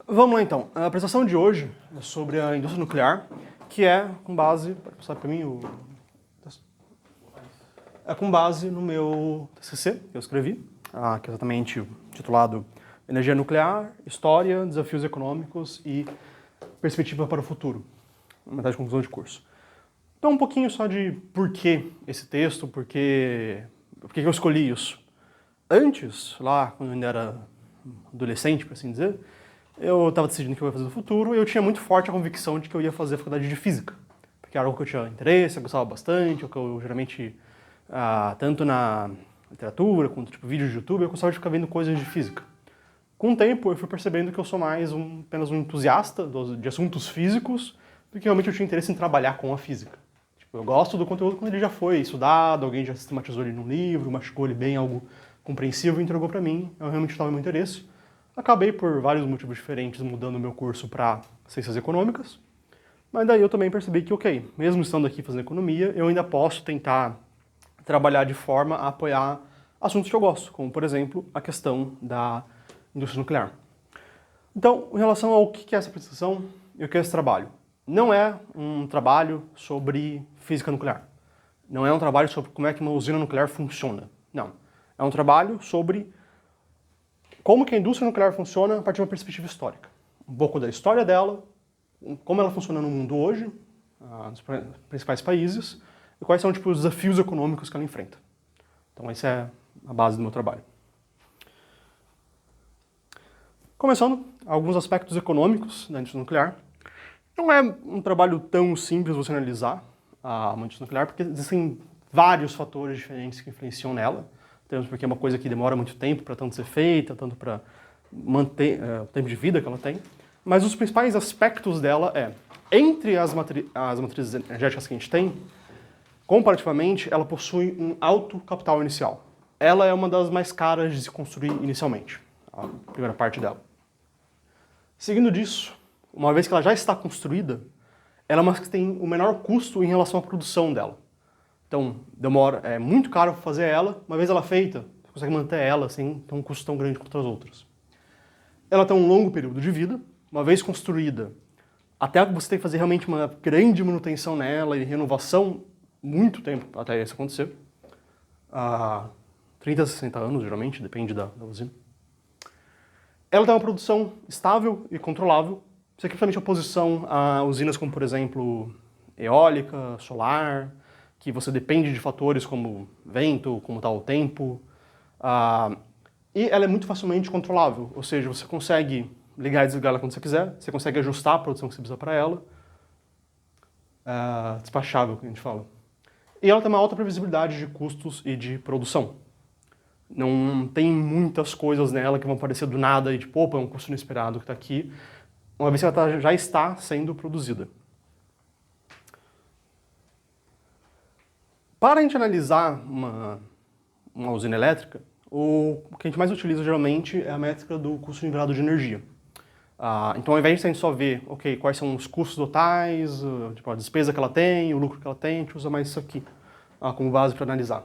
Vamos lá então. A apresentação de hoje é sobre a indústria nuclear, que é com base, pode passar para mim com base no meu TCC que eu escrevi, que é exatamente titulado Energia Nuclear, História, Desafios Econômicos e Perspectiva para o Futuro, metade de conclusão de curso. Então um pouquinho só de por que esse texto, por que eu escolhi isso. Antes, lá quando eu ainda era adolescente, por assim dizer, eu estava decidindo o que eu ia fazer no futuro e eu tinha muito forte a convicção de que eu ia fazer a faculdade de Física, porque era algo que eu tinha interesse, eu gostava bastante, o que eu geralmente, tanto na literatura quanto tipo vídeos de YouTube, eu gostava de ficar vendo coisas de Física. Com o tempo eu fui percebendo que eu sou mais apenas um entusiasta de assuntos físicos do que realmente eu tinha interesse em trabalhar com a física. Tipo, eu gosto do conteúdo quando ele já foi estudado, alguém já sistematizou ele num livro, mastigou ele bem, algo compreensível e entregou para mim, eu realmente estava no meu interesse. Acabei, por vários motivos diferentes, mudando o meu curso para Ciências Econômicas, mas daí eu também percebi que, ok, mesmo estando aqui fazendo economia, eu ainda posso tentar trabalhar de forma a apoiar assuntos que eu gosto, como, por exemplo, a questão da indústria nuclear. Então, em relação ao que é essa apresentação e o que é esse trabalho, não é um trabalho sobre física nuclear, não é um trabalho sobre como é que uma usina nuclear funciona, não. É um trabalho sobre como que a indústria nuclear funciona a partir de uma perspectiva histórica. Um pouco da história dela, como ela funciona no mundo hoje, nos principais países, e quais são tipo, os desafios econômicos que ela enfrenta. Então essa é a base do meu trabalho. Começando, alguns aspectos econômicos da indústria nuclear. Não é um trabalho tão simples você analisar a indústria nuclear, porque existem vários fatores diferentes que influenciam nela. Temos porque é uma coisa que demora muito tempo para tanto ser feita, tanto para manter o tempo de vida que ela tem. Mas os principais aspectos dela entre as matrizes energéticas que a gente tem, comparativamente, ela possui um alto capital inicial. Ela é uma das mais caras de se construir inicialmente, a primeira parte dela. Seguindo disso, uma vez que ela já está construída, ela é uma que tem o menor custo em relação à produção dela. Então, é muito caro fazer ela, uma vez ela feita, você consegue manter ela sem ter um custo tão grande quanto as outras. Ela tem um longo período de vida, uma vez construída, até você tem que fazer realmente uma grande manutenção nela e renovação, muito tempo até isso acontecer. 30 a 60 anos, geralmente, depende da usina. Ela tem uma produção estável e controlável, isso aqui é principalmente oposição a usinas como, por exemplo, eólica, solar, que você depende de fatores como vento, como está o tempo, e ela é muito facilmente controlável, ou seja, você consegue ligar e desligar ela quando você quiser, você consegue ajustar a produção que você precisa para ela, despachável, que a gente fala. E ela tem uma alta previsibilidade de custos e de produção. Não tem muitas coisas nela que vão aparecer do nada e tipo, opa, é um custo inesperado que está aqui, uma vez que ela já está sendo produzida. Para a gente analisar uma usina elétrica, o que a gente mais utiliza geralmente é a métrica do custo nivelado de energia. Então, ao invés de a gente só ver quais são os custos totais, tipo, a despesa que ela tem, o lucro que ela tem, a gente usa mais isso aqui como base para analisar.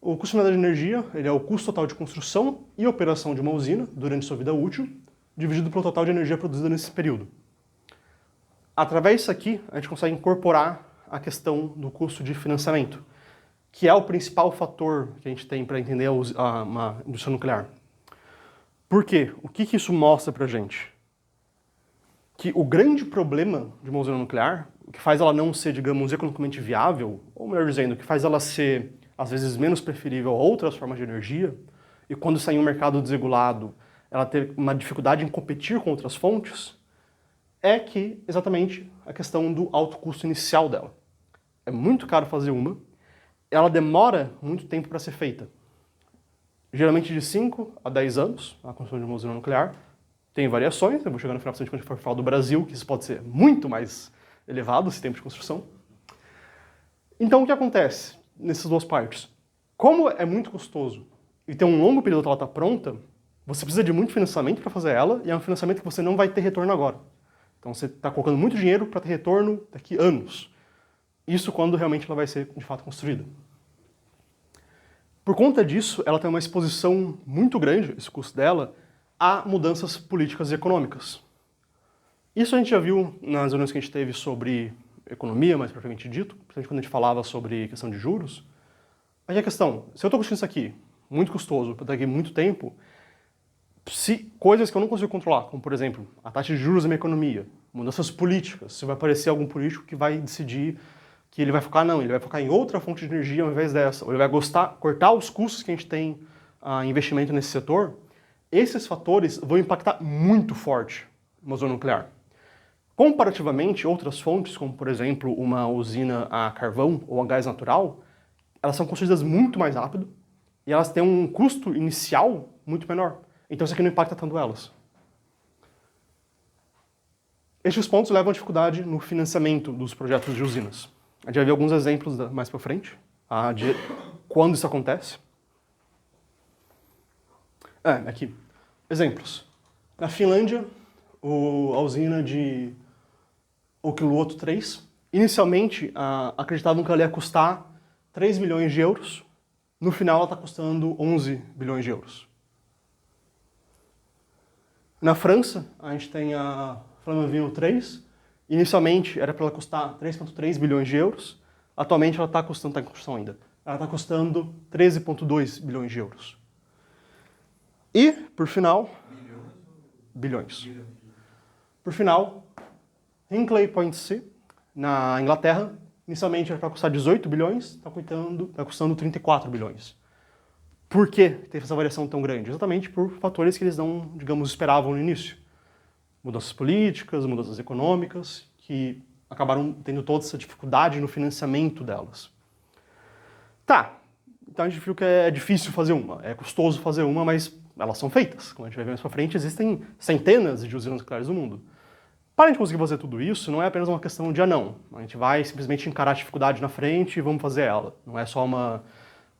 O custo nivelado de energia ele é o custo total de construção e operação de uma usina durante sua vida útil, dividido pelo total de energia produzida nesse período. Através disso aqui, a gente consegue incorporar a questão do custo de financiamento, que é o principal fator que a gente tem para entender uma indústria nuclear. Por quê? O que isso mostra para a gente? Que o grande problema de uma usina nuclear, o que faz ela não ser, digamos, economicamente viável, ou melhor dizendo, o que faz ela ser, às vezes, menos preferível a outras formas de energia, e quando sai em um mercado desregulado, ela ter uma dificuldade em competir com outras fontes, é que, exatamente, a questão do alto custo inicial dela. É muito caro fazer uma, ela demora muito tempo para ser feita. Geralmente de 5 a 10 anos, a construção de uma usina nuclear. Tem variações, eu vou chegar no final quando a gente for falar do Brasil, que isso pode ser muito mais elevado, esse tempo de construção. Então o que acontece nessas duas partes? Como é muito custoso e tem um longo período que ela está pronta, você precisa de muito financiamento para fazer ela, e é um financiamento que você não vai ter retorno agora. Então você está colocando muito dinheiro para ter retorno daqui a anos. Isso quando realmente ela vai ser, de fato, construída. Por conta disso, ela tem uma exposição muito grande, esse custo dela, a mudanças políticas e econômicas. Isso a gente já viu nas reuniões que a gente teve sobre economia, mais propriamente dito, principalmente quando a gente falava sobre questão de juros. Aí a questão, se eu estou construindo isso aqui, muito custoso, daqui muito tempo, se coisas que eu não consigo controlar, como por exemplo, a taxa de juros da minha economia, mudanças políticas, se vai aparecer algum político que vai decidir que ele vai focar, não, ele vai focar em outra fonte de energia ao invés dessa, ou ele vai cortar os custos que a gente tem em investimento nesse setor, esses fatores vão impactar muito forte uma zona nuclear. Comparativamente, outras fontes, como por exemplo uma usina a carvão ou a gás natural, elas são construídas muito mais rápido e elas têm um custo inicial muito menor. Então isso aqui não impacta tanto elas. Estes pontos levam à dificuldade no financiamento dos projetos de usinas. A gente vai ver alguns exemplos mais para frente, de quando isso acontece. Aqui. Exemplos. Na Finlândia, a usina de Olkiluoto 3, inicialmente acreditavam que ela ia custar 3 bilhões de euros. No final, ela está custando 11 bilhões de euros. Na França, a gente tem a Flamanville 3. Inicialmente, era para ela custar 3,3 bilhões de euros. Atualmente, ela está custando, está em construção ainda, ela está custando 13,2 bilhões de euros. E, por final... Bilhões. Por final, Hinkley Point C, na Inglaterra, inicialmente era para custar 18 bilhões, está custando 34 bilhões. Por que teve essa variação tão grande? Exatamente por fatores que eles não, digamos, esperavam no início. Mudanças políticas, mudanças econômicas, que acabaram tendo toda essa dificuldade no financiamento delas. Tá, então a gente viu que é difícil fazer uma, é custoso fazer uma, mas elas são feitas. Como a gente vai ver mais pra frente, existem centenas de usinas nucleares no mundo. Para a gente conseguir fazer tudo isso, não é apenas uma questão de não. A gente vai simplesmente encarar a dificuldade na frente e vamos fazer ela. Não é só uma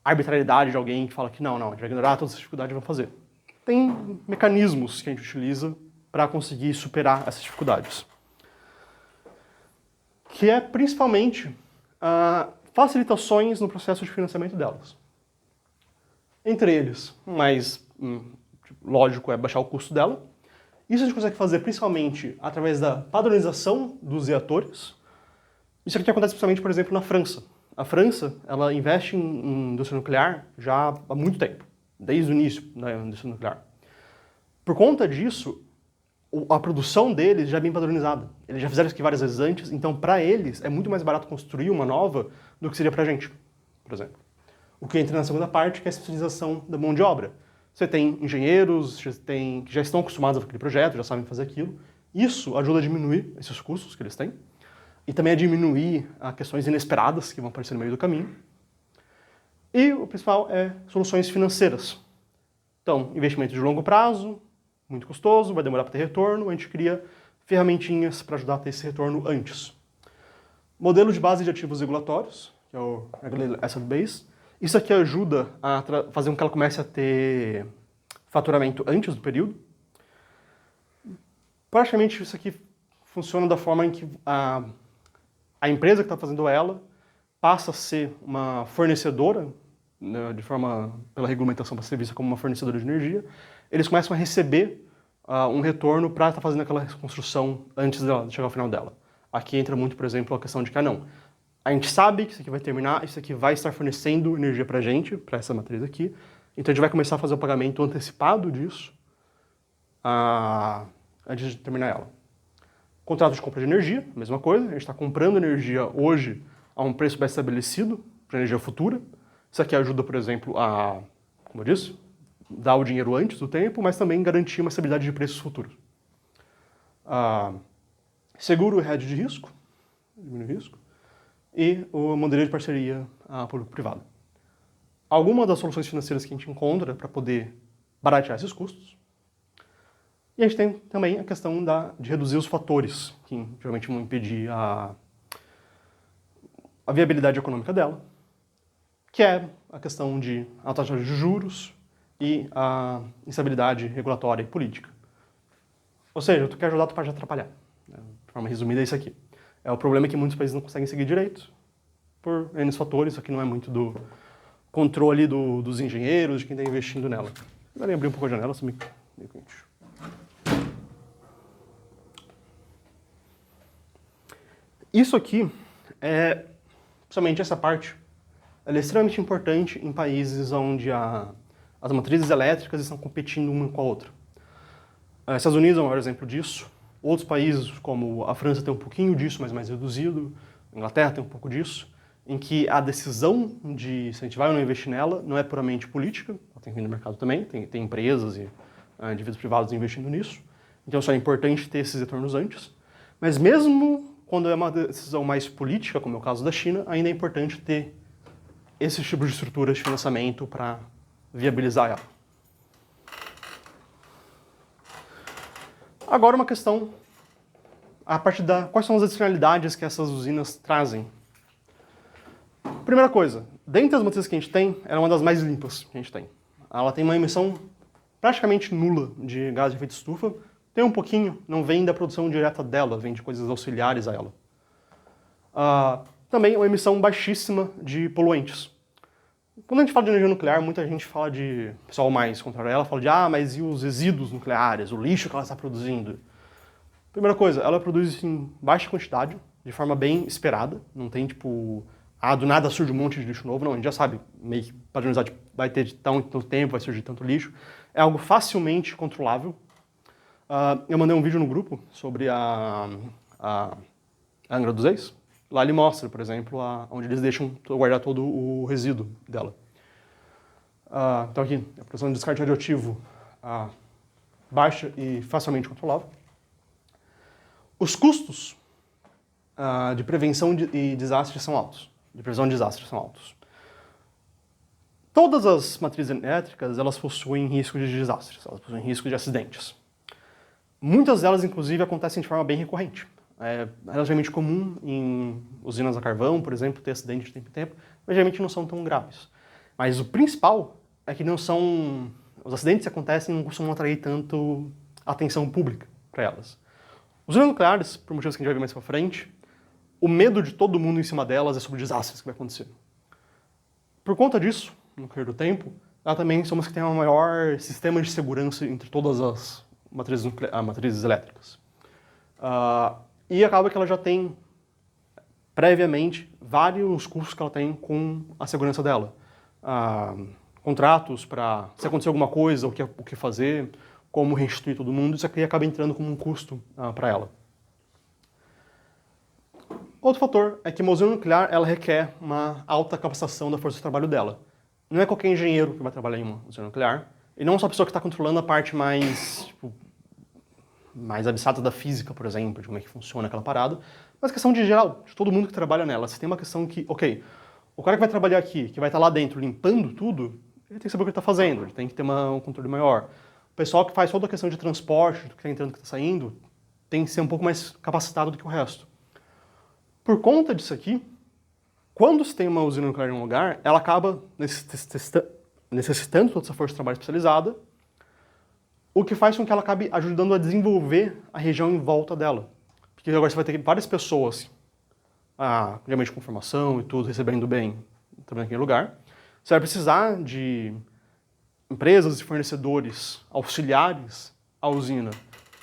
arbitrariedade de alguém que fala que não, a gente vai ignorar todas as dificuldades e vamos fazer. Tem mecanismos que a gente utiliza para conseguir superar essas dificuldades. Que é principalmente facilitações no processo de financiamento delas. Entre eles, mais lógico é baixar o custo dela. Isso a gente consegue fazer principalmente através da padronização dos reatores. Isso aqui acontece principalmente, por exemplo, na França. A França, ela investe em indústria nuclear já há muito tempo, desde o início da indústria nuclear. Por conta disso, a produção deles já é bem padronizada. Eles já fizeram isso aqui várias vezes antes, então para eles é muito mais barato construir uma nova do que seria para a gente, por exemplo. O que entra na segunda parte, que é a especialização da mão de obra. Você tem engenheiros que já estão acostumados a aquele projeto, já sabem fazer aquilo. Isso ajuda a diminuir esses custos que eles têm. E também a diminuir questões inesperadas que vão aparecer no meio do caminho. E o principal é soluções financeiras. Então, investimento de longo prazo, muito custoso, vai demorar para ter retorno, a gente cria ferramentinhas para ajudar a ter esse retorno antes. Modelo de base de ativos regulatórios, que é o Regulated Asset Base. Isso aqui ajuda a fazer com que ela comece a ter faturamento antes do período. Praticamente isso aqui funciona da forma em que a empresa que está fazendo ela passa a ser uma fornecedora, né, pela regulamentação para ser vista como uma fornecedora de energia. Eles começam a receber um retorno para estar fazendo aquela construção antes de chegar ao final dela. Aqui entra muito, por exemplo, a questão de que, a gente sabe que isso aqui vai terminar, isso aqui vai estar fornecendo energia para a gente, para essa matriz aqui, então a gente vai começar a fazer o pagamento antecipado disso antes de terminar ela. Contrato de compra de energia, mesma coisa, a gente está comprando energia hoje a um preço bem estabelecido para energia futura. Isso aqui ajuda, por exemplo, como eu disse, dar o dinheiro antes do tempo, mas também garantir uma estabilidade de preços futuros. Seguro e hedge de risco, diminui o risco, e o modelo de parceria público-privada. Algumas das soluções financeiras que a gente encontra para poder baratear esses custos. E a gente tem também a questão de reduzir os fatores que geralmente vão impedir a viabilidade econômica dela, que é a questão de a taxa de juros e a instabilidade regulatória e política. Ou seja, tu quer ajudar, tu pode atrapalhar. De forma resumida, é isso aqui. O problema é que muitos países não conseguem seguir direito por N fatores, isso aqui não é muito do controle dos engenheiros, de quem está investindo nela. Agora abrir um pouco a janela, meio quente. Isso aqui, principalmente essa parte, ela é extremamente importante em países onde as matrizes elétricas estão competindo uma com a outra. Estados Unidos é o maior exemplo disso. Outros países, como a França, tem um pouquinho disso, mas mais reduzido. A Inglaterra tem um pouco disso, em que a decisão de se a gente vai ou não investir nela não é puramente política, ela tem que vir no mercado também, tem empresas e indivíduos privados investindo nisso. Então, só é importante ter esses retornos antes. Mas mesmo quando é uma decisão mais política, como é o caso da China, ainda é importante ter esses tipos de estruturas de financiamento para viabilizar ela. Agora uma questão, a partir quais são as adicionalidades que essas usinas trazem. Primeira coisa, dentre as matrizes que a gente tem, ela é uma das mais limpas que a gente tem. Ela tem uma emissão praticamente nula de gás de efeito estufa. Tem um pouquinho, não vem da produção direta dela, vem de coisas auxiliares a ela. Também uma emissão baixíssima de poluentes. Quando a gente fala de energia nuclear, muita gente fala de... O pessoal mais contrário a ela fala de mas e os resíduos nucleares, o lixo que ela está produzindo? Primeira coisa, ela produz em baixa quantidade, de forma bem esperada. Não tem tipo... do nada surge um monte de lixo novo. Não, a gente já sabe, meio que padronizado, tipo, vai ter de tanto tempo, vai surgir tanto lixo. É algo facilmente controlável. Eu mandei um vídeo no grupo sobre a Angra dos Reis. Lá ele mostra, por exemplo, onde eles deixam guardar todo o resíduo dela. Então aqui, a produção de descarte radioativo baixa e facilmente controlável. Os custos de prevenção e desastres são altos. De previsão de desastres são altos. Todas as matrizes elétricas, elas possuem risco de desastres, elas possuem risco de acidentes. Muitas delas, inclusive, acontecem de forma bem recorrente. É relativamente comum em usinas a carvão, por exemplo, ter acidente de tempo em tempo, mas geralmente não são tão graves. Mas o principal é que não são... Os acidentes que acontecem não costumam atrair tanto atenção pública para elas. Usinas nucleares, por motivos que a gente vai ver mais para frente, o medo de todo mundo em cima delas é sobre desastres que vai acontecer. Por conta disso, no correr do tempo, ela também são as que têm o maior sistema de segurança entre todas as matrizes elétricas. E acaba que ela já tem, previamente, vários custos que ela tem com a segurança dela. Contratos para, se acontecer alguma coisa, o que fazer, como restituir todo mundo, isso aqui acaba entrando como um custo para ela. Outro fator é que uma usina nuclear ela requer uma alta capacitação da força de trabalho dela. Não é qualquer engenheiro que vai trabalhar em uma usina nuclear, e não só a pessoa que está controlando a parte mais abstrata da física, por exemplo, de como é que funciona aquela parada, mas questão de geral, de todo mundo que trabalha nela. Você tem uma questão que, ok, o cara que vai trabalhar aqui, que vai estar lá dentro limpando tudo, ele tem que saber o que ele está fazendo, ele tem que ter um controle maior. O pessoal que faz toda a questão de transporte, do que está entrando e do que está saindo, tem que ser um pouco mais capacitado do que o resto. Por conta disso aqui, quando se tem uma usina nuclear em um lugar, ela acaba necessitando toda essa força de trabalho especializada, o que faz com que ela acabe ajudando a desenvolver a região em volta dela. Porque agora você vai ter várias pessoas, geralmente com formação e tudo, recebendo bem, trabalhando naquele lugar. Você vai precisar de empresas e fornecedores auxiliares à usina,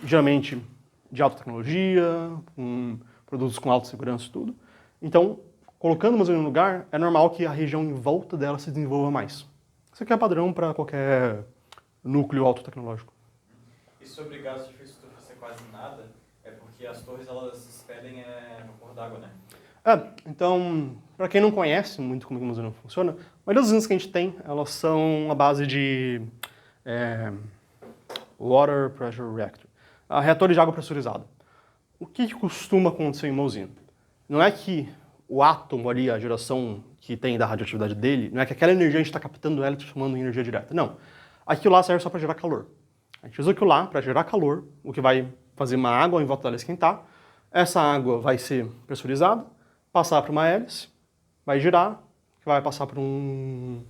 geralmente de alta tecnologia, com produtos com alta segurança e tudo. Então, colocando uma usina no lugar, é normal que a região em volta dela se desenvolva mais. Isso aqui é padrão para qualquer núcleo alto tecnológico. E sobre gás de efeito estufa ser quase nada, é porque as torres elas se expelem vapor d'água, né? Então, para quem não conhece muito como uma usina funciona, a maioria das usinas que a gente tem, elas são a base de Water Pressure Reactor, reatores de água pressurizada. O que costuma acontecer em uma usina? Não é que o átomo ali, a geração que tem da radioatividade dele, não é que aquela energia a gente está captando ela e transformando em energia direta. Não. Aquilo lá serve só para gerar calor. A gente usa aquilo lá para gerar calor, o que vai fazer uma água em volta dela esquentar. Essa água vai ser pressurizada, passar para uma hélice, vai girar, que vai passar para um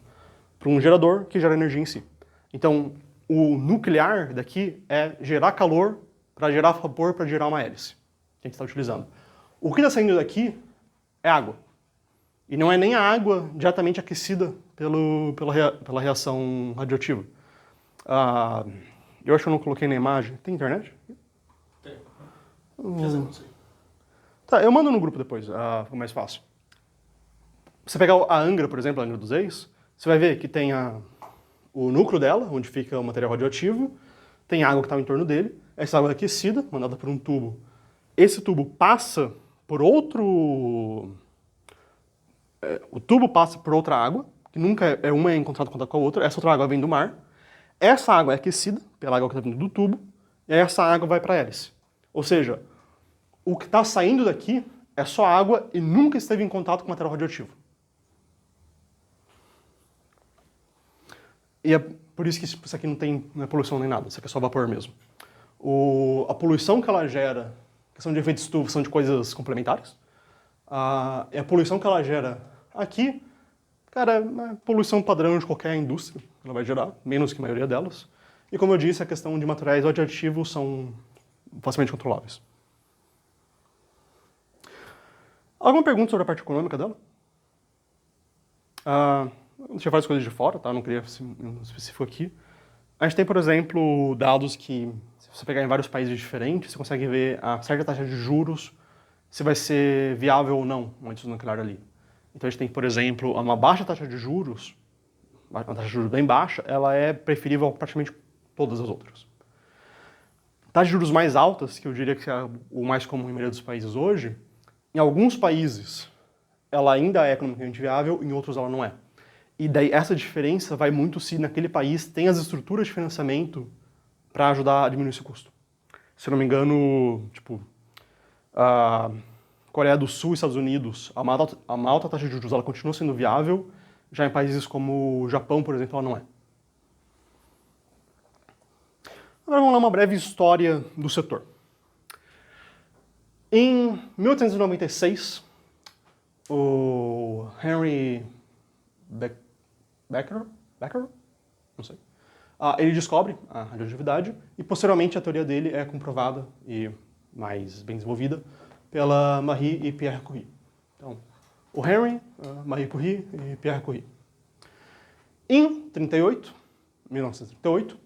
gerador que gera energia em si. Então, o nuclear daqui é gerar calor para gerar vapor para gerar uma hélice que a gente está utilizando. O que está saindo daqui é água. E não é nem a água diretamente aquecida pela reação radioativa. Eu acho que eu não coloquei na imagem. Tem internet? Tem. Tá, eu mando no grupo depois, fica mais fácil. Você pegar a Angra, por exemplo, a Angra dos Reis, você vai ver que tem o núcleo dela, onde fica o material radioativo, tem água que está em torno dele, essa água é aquecida, mandada por um tubo. Esse tubo passa por outro... o tubo passa por outra água, que nunca uma é encontrada com a outra, essa outra água vem do mar. Essa água é aquecida pela água que está vindo do tubo, e essa água vai para a hélice. Ou seja, o que está saindo daqui é só água e nunca esteve em contato com material radioativo. E é por isso que isso aqui não é poluição nem nada, isso aqui é só vapor mesmo. A poluição que ela gera, questão de efeito estufa, são de coisas complementares. E a poluição que ela gera aqui, cara, é poluição padrão de qualquer indústria que ela vai gerar, menos que a maioria delas. E como eu disse, a questão de materiais radioativos são facilmente controláveis. Alguma pergunta sobre a parte econômica dela? Deixa eu várias coisas de fora, tá? Não queria um específico aqui. A gente tem, por exemplo, dados que, se você pegar em vários países diferentes, você consegue ver a certa taxa de juros, se vai ser viável ou não uma indústria nuclear ali. Então a gente tem, por exemplo, uma baixa taxa de juros, uma taxa de juros bem baixa, ela é preferível a praticamente todas as outras. Taxas de juros mais altas, que eu diria que é o mais comum em maioria dos países hoje, em alguns países ela ainda é economicamente viável, em outros ela não é. E daí essa diferença vai muito se naquele país tem as estruturas de financiamento para ajudar a diminuir esse custo. Se eu não me engano, tipo, a Coreia do Sul e Estados Unidos, uma alta taxa de juros ela continua sendo viável, já em países como o Japão, por exemplo, ela não é. Agora vamos lá uma breve história do setor. Em 1896, o Henry Becker? Não sei. Ele descobre a radioatividade e, posteriormente, a teoria dele é comprovada e mais bem desenvolvida pela Marie e Pierre Curie. Então, o Henry, Marie Curie e Pierre Curie. Em 1938,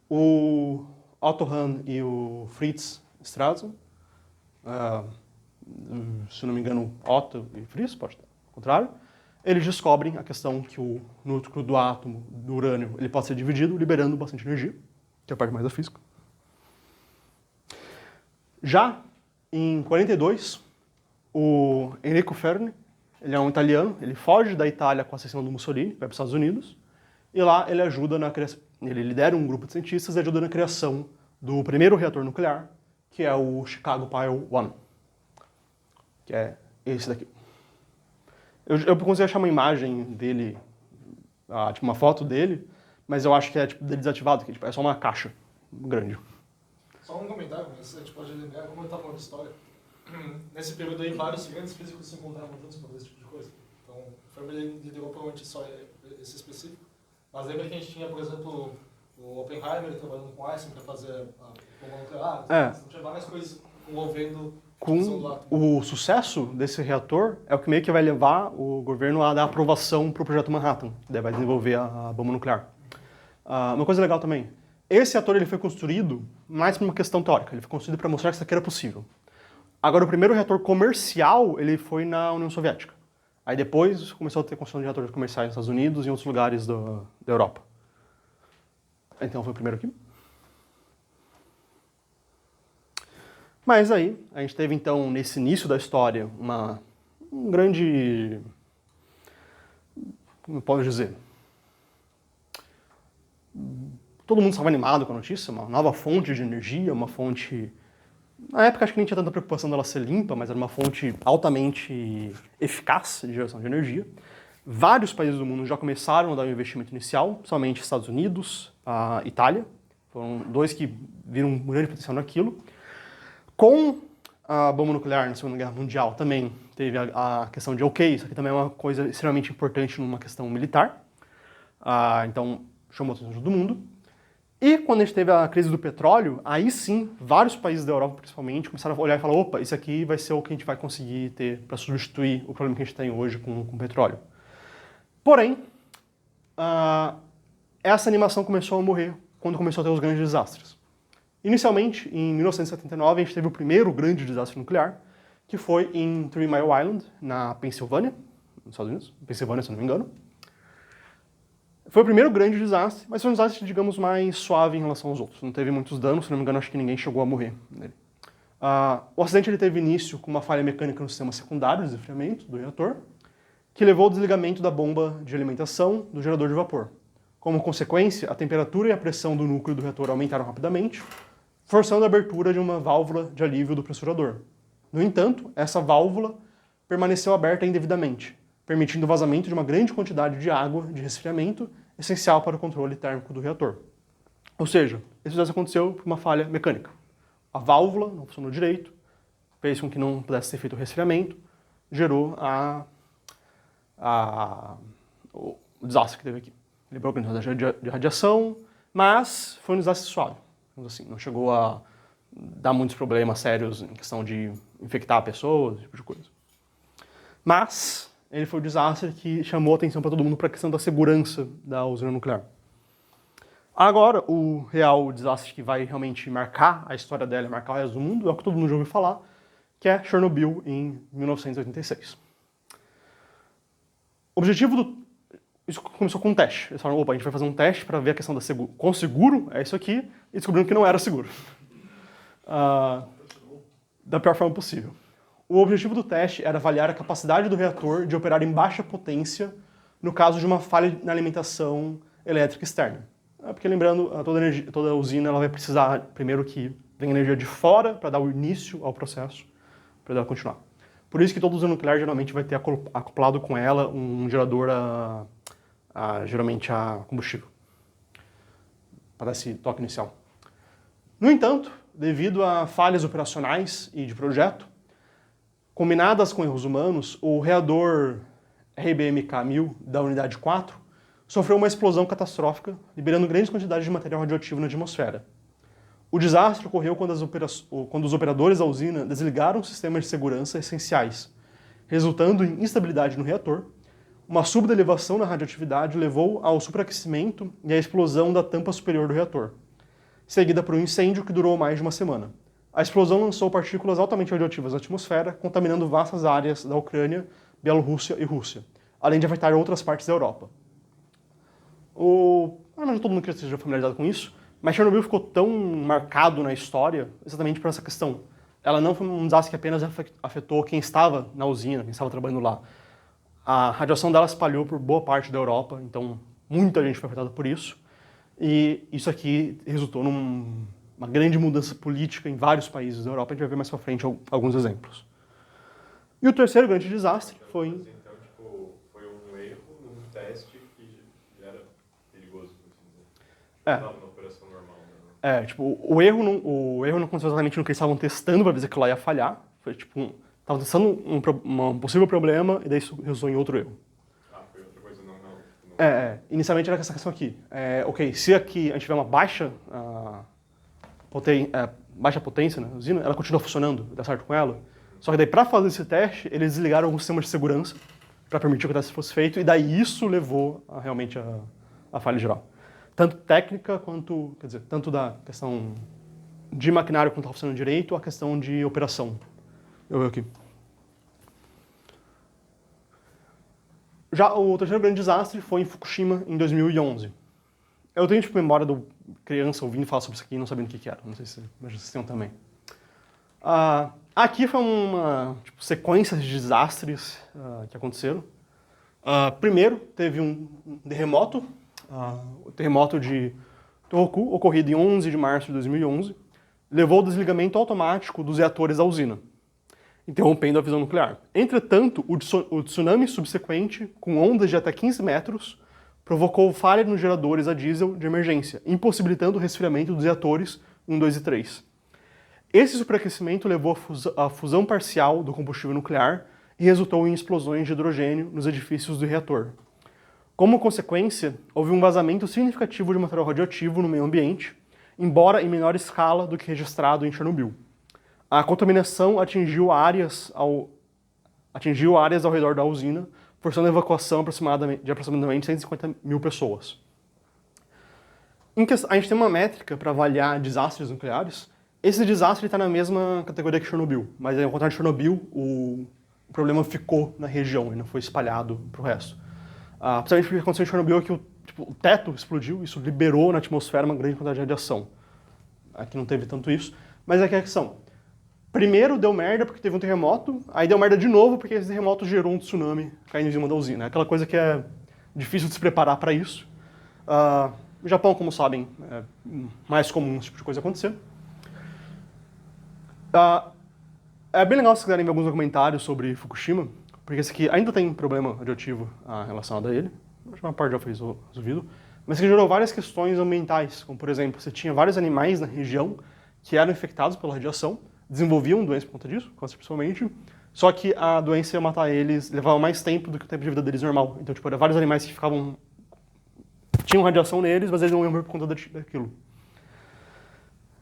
o Otto Hahn e o Fritz Strassmann, se não me engano, Otto e Fritz, pode estar ao contrário, eles descobrem a questão que o núcleo do átomo, do urânio, ele pode ser dividido, liberando bastante energia, que é a parte mais da física. Já em 42, o Enrico Fermi, ele é um italiano, ele foge da Itália com a ascensão do Mussolini, vai para os Estados Unidos, e lá ele ajuda na criação, ele lidera um grupo de cientistas e ajuda na criação do primeiro reator nuclear, que é o Chicago Pile 1, que é esse daqui. Eu consegui achar uma imagem dele, tipo uma foto dele, mas eu acho que é tipo desativado, que é só uma caixa grande. Só um comentário, mas a gente pode lembrar, como eu estava falando de história, nesse período aí vários grandes físicos se encontraram juntos para fazer esse tipo de coisa. Então, o Fermi liderou provavelmente só esse específico. Mas lembra que a gente tinha, por exemplo, o Oppenheimer trabalhando com Einstein para fazer a bomba nuclear. Então, tinha várias coisas envolvendo o sucesso desse reator é o que meio que vai levar o governo a dar aprovação para o projeto Manhattan, que daí vai desenvolver a bomba nuclear. Uma coisa legal também, esse reator ele foi construído mais por uma questão teórica, ele foi construído para mostrar que isso aqui era possível. Agora, o primeiro reator comercial, ele foi na União Soviética. Aí depois começou a ter construção de reatores comerciais nos Estados Unidos e em outros lugares da Europa. Então foi o primeiro aqui. Mas aí, a gente teve então, nesse início da história, um grande... como eu posso dizer? Todo mundo estava animado com a notícia, uma nova fonte de energia, uma fonte... Na época acho que nem tinha tanta preocupação dela ser limpa, mas era uma fonte altamente eficaz de geração de energia. Vários países do mundo já começaram a dar um investimento inicial, somente Estados Unidos, a Itália. Foram dois que viram um grande potencial naquilo. Com a bomba nuclear na Segunda Guerra Mundial também teve a questão de, ok, isso aqui também é uma coisa extremamente importante numa questão militar. Então chamou a atenção de todo mundo. E quando a gente teve a crise do petróleo, aí sim, vários países da Europa, principalmente, começaram a olhar e falar, opa, isso aqui vai ser o que a gente vai conseguir ter para substituir o problema que a gente tem hoje com o petróleo. Porém, essa animação começou a morrer quando começou a ter os grandes desastres. Inicialmente, em 1979, a gente teve o primeiro grande desastre nuclear, que foi em Three Mile Island, na Pensilvânia, nos Estados Unidos, Pensilvânia, se não me engano. Foi o primeiro grande desastre, mas foi um desastre, digamos, mais suave em relação aos outros. Não teve muitos danos, se não me engano, acho que ninguém chegou a morrer nele. O acidente ele teve início com uma falha mecânica no sistema secundário de esfriamento do reator, que levou ao desligamento da bomba de alimentação do gerador de vapor. Como consequência, a temperatura e a pressão do núcleo do reator aumentaram rapidamente, forçando a abertura de uma válvula de alívio do pressurador. No entanto, essa válvula permaneceu aberta indevidamente, permitindo o vazamento de uma grande quantidade de água de resfriamento, essencial para o controle térmico do reator. Ou seja, esse desastre aconteceu por uma falha mecânica. A válvula não funcionou direito, fez com que não pudesse ser feito o resfriamento, gerou o desastre que teve aqui. Liberou a quantidade de radiação, mas foi um desastre suave. Assim, não chegou a dar muitos problemas sérios em questão de infectar pessoas, esse tipo de coisa. Mas ele foi um desastre que chamou a atenção para todo mundo para a questão da segurança da usina nuclear. Agora, o real desastre que vai realmente marcar a história dela, marcar o resto do mundo, é o que todo mundo já ouviu falar, que é Chernobyl em 1986. O objetivo isso começou com um teste. Eles falaram, opa, a gente vai fazer um teste para ver a questão da quão seguro é isso aqui, e descobriram que não era seguro. Da pior forma possível. O objetivo do teste era avaliar a capacidade do reator de operar em baixa potência no caso de uma falha na alimentação elétrica externa. Porque lembrando, toda usina ela vai precisar primeiro que venha energia de fora para dar o início ao processo, para ela continuar. Por isso que toda usina nuclear geralmente vai ter acoplado com ela um gerador geralmente a combustível, para esse toque inicial. No entanto, devido a falhas operacionais e de projeto, combinadas com erros humanos, o reator RBMK-1000 da unidade 4 sofreu uma explosão catastrófica, liberando grandes quantidades de material radioativo na atmosfera. O desastre ocorreu quando os operadores da usina desligaram os sistemas de segurança essenciais, resultando em instabilidade no reator. Uma súbita elevação na radioatividade levou ao superaquecimento e à explosão da tampa superior do reator, seguida por um incêndio que durou mais de uma semana. A explosão lançou partículas altamente radioativas na atmosfera, contaminando vastas áreas da Ucrânia, Bielorrússia e Rússia, além de afetar outras partes da Europa. Não todo mundo que esteja familiarizado com isso, mas Chernobyl ficou tão marcado na história exatamente por essa questão. Ela não foi um desastre que apenas afetou quem estava na usina, quem estava trabalhando lá. A radiação dela espalhou por boa parte da Europa, então muita gente foi afetada por isso. E isso aqui resultou numa grande mudança política em vários países da Europa. A gente vai ver mais pra frente alguns exemplos. E o terceiro grande desastre foi... Então, tipo, foi um erro num teste que já era perigoso, por assim dizer. Não estava na operação normal, né? O erro não aconteceu exatamente no que eles estavam testando para ver se aquilo lá ia falhar. Foi tipo, estavam testando um possível problema e daí isso resultou em outro erro. Foi outra coisa, não. Inicialmente era essa questão aqui. Ok, se aqui a gente tiver uma baixa potência na usina, ela continua funcionando, dá certo com ela. Só que daí, para fazer esse teste, eles desligaram alguns sistemas de segurança para permitir que o teste fosse feito, e daí isso levou realmente a falha geral. Tanto técnica quanto, tanto da questão de maquinário que não estava funcionando direito, a questão de operação. Eu vejo aqui. Já o terceiro grande desastre foi em Fukushima, em 2011. Eu tenho memória de criança ouvindo falar sobre isso aqui e não sabendo o que era. Não sei se vocês tenham também. Aqui foi uma sequência de desastres que aconteceram. Primeiro, teve um terremoto, o terremoto de Tohoku, ocorrido em 11 de março de 2011, levou ao desligamento automático dos reatores da usina, interrompendo a fissão nuclear. Entretanto, o tsunami subsequente, com ondas de até 15 metros, provocou falha nos geradores a diesel de emergência, impossibilitando o resfriamento dos reatores 1, 2 e 3. Esse superaquecimento levou à fusão parcial do combustível nuclear e resultou em explosões de hidrogênio nos edifícios do reator. Como consequência, houve um vazamento significativo de material radioativo no meio ambiente, embora em menor escala do que registrado em Chernobyl. A contaminação atingiu áreas ao redor da usina, forçando a evacuação de aproximadamente 150 mil pessoas. A gente tem uma métrica para avaliar desastres nucleares, esse desastre está na mesma categoria que Chernobyl, mas ao contrário de Chernobyl, o problema ficou na região e não foi espalhado para o resto. Principalmente o que aconteceu em Chernobyl é que o teto explodiu, isso liberou na atmosfera uma grande quantidade de radiação. Aqui não teve tanto isso, mas aqui é a questão. Primeiro deu merda porque teve um terremoto, aí deu merda de novo porque esse terremoto gerou um tsunami caindo em cima da usina. É aquela coisa que é difícil de se preparar para isso. No Japão, como sabem, é mais comum esse tipo de coisa acontecer. É bem legal se quiserem ver alguns documentários sobre Fukushima, porque esse aqui ainda tem problema radioativo relacionado a ele. Acho que uma parte já foi resolvido. Mas que gerou várias questões ambientais, como por exemplo, você tinha vários animais na região que eram infectados pela radiação, desenvolviam doença por conta disso, câncer principalmente, só que a doença ia matar eles, levava mais tempo do que o tempo de vida deles normal. Então, tipo, eram vários animais que tinham radiação neles, mas eles não iam morrer por conta daquilo.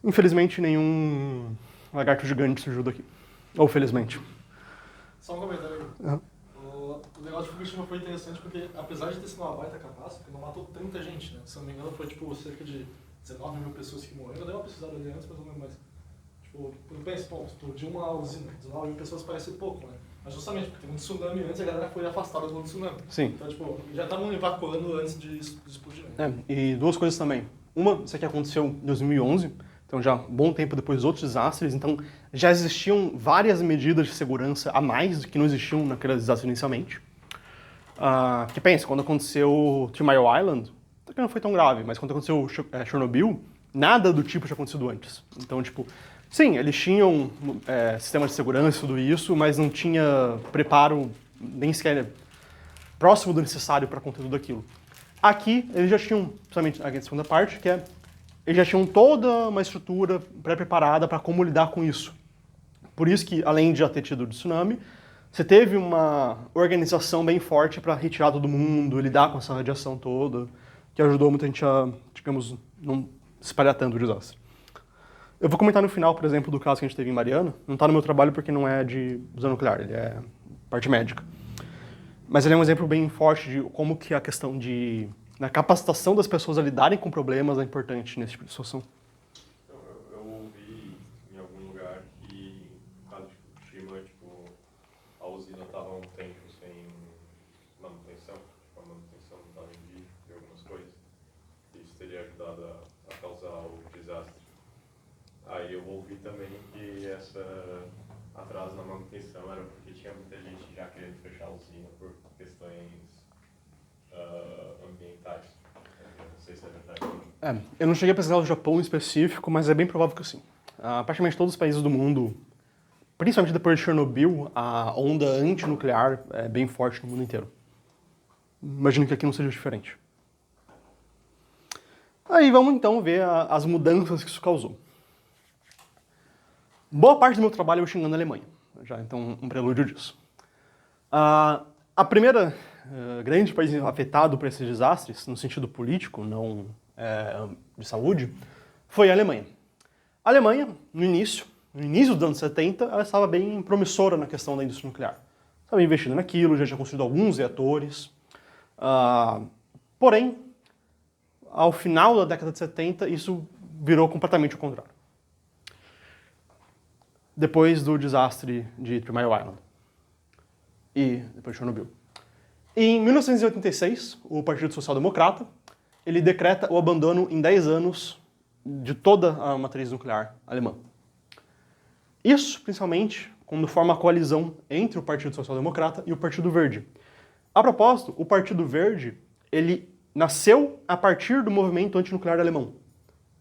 Infelizmente, nenhum lagarto gigante surgiu daqui. Ou felizmente. Só um comentário aí. Uhum. O negócio de Fukushima foi interessante porque, apesar de ter sido uma baita catástrofe, não matou tanta gente, né? Se não me engano, foi tipo cerca de 19 mil pessoas que morreram. Eu dei uma pesquisada ali antes, mas não lembro mais. Tipo, pensa, pô, explodiu uma usina. 19 mil pessoas parece pouco, né? Mas justamente porque teve um tsunami antes e a galera foi afastada do tsunami. Sim. Então, tipo, já estavam evacuando antes de explodir. Né? E duas coisas também. Uma, isso aqui aconteceu em 2011, então já um bom tempo depois dos outros desastres, então já existiam várias medidas de segurança a mais do que não existiam naquele desastre inicialmente. Porque pensa, quando aconteceu Three Mile Island, até que não foi tão grave, mas quando aconteceu Chernobyl, nada do tipo tinha acontecido antes. Então, tipo, sim, eles tinham sistema de segurança e tudo isso, mas não tinha preparo nem sequer próximo do necessário para conter tudo aquilo. Aqui, eles já tinham, principalmente aqui na segunda parte, eles já tinham toda uma estrutura pré-preparada para como lidar com isso. Por isso que, além de já ter tido o tsunami, você teve uma organização bem forte para retirar todo mundo, lidar com essa radiação toda, que ajudou muita gente a, digamos, não espalhar tanto o desastre. Eu vou comentar no final, por exemplo, do caso que a gente teve em Mariana. Não está no meu trabalho porque não é de usina nuclear, ele é parte médica. Mas ele é um exemplo bem forte de como que a questão da capacitação das pessoas a lidarem com problemas é importante nesse tipo de situação. Eu ouvi em algum lugar que, no caso de Fukushima, tipo, a usina estava um tempo sem manutenção, tipo, a manutenção não estava em dia de algumas coisas. Isso teria ajudado a causar o desastre. Aí eu ouvi também que essa atraso na manutenção era porque tinha muita gente já querendo fechar a usina por questões ambientais. Não sei se é verdade. Eu não cheguei a pesquisar o Japão em específico, mas é bem provável que sim. Praticamente todos os países do mundo, principalmente depois de Chernobyl, a onda antinuclear é bem forte no mundo inteiro. Imagino que aqui não seja diferente. Aí vamos então ver as mudanças que isso causou. Boa parte do meu trabalho eu xingando a Alemanha, já então um prelúdio disso. A primeira grande país afetado por esses desastres, no sentido político, não de saúde, foi a Alemanha. A Alemanha, no início dos anos 70, ela estava bem promissora na questão da indústria nuclear. Estava investindo naquilo, já tinha construído alguns reatores. Porém, ao final da década de 70, isso virou completamente o contrário. Depois do desastre de Three Mile Island e depois de Chernobyl. Em 1986, o Partido Social Democrata ele decreta o abandono em 10 anos de toda a matriz nuclear alemã. Isso, principalmente, quando forma a coalizão entre o Partido Social Democrata e o Partido Verde. A propósito, o Partido Verde ele nasceu a partir do movimento antinuclear alemão.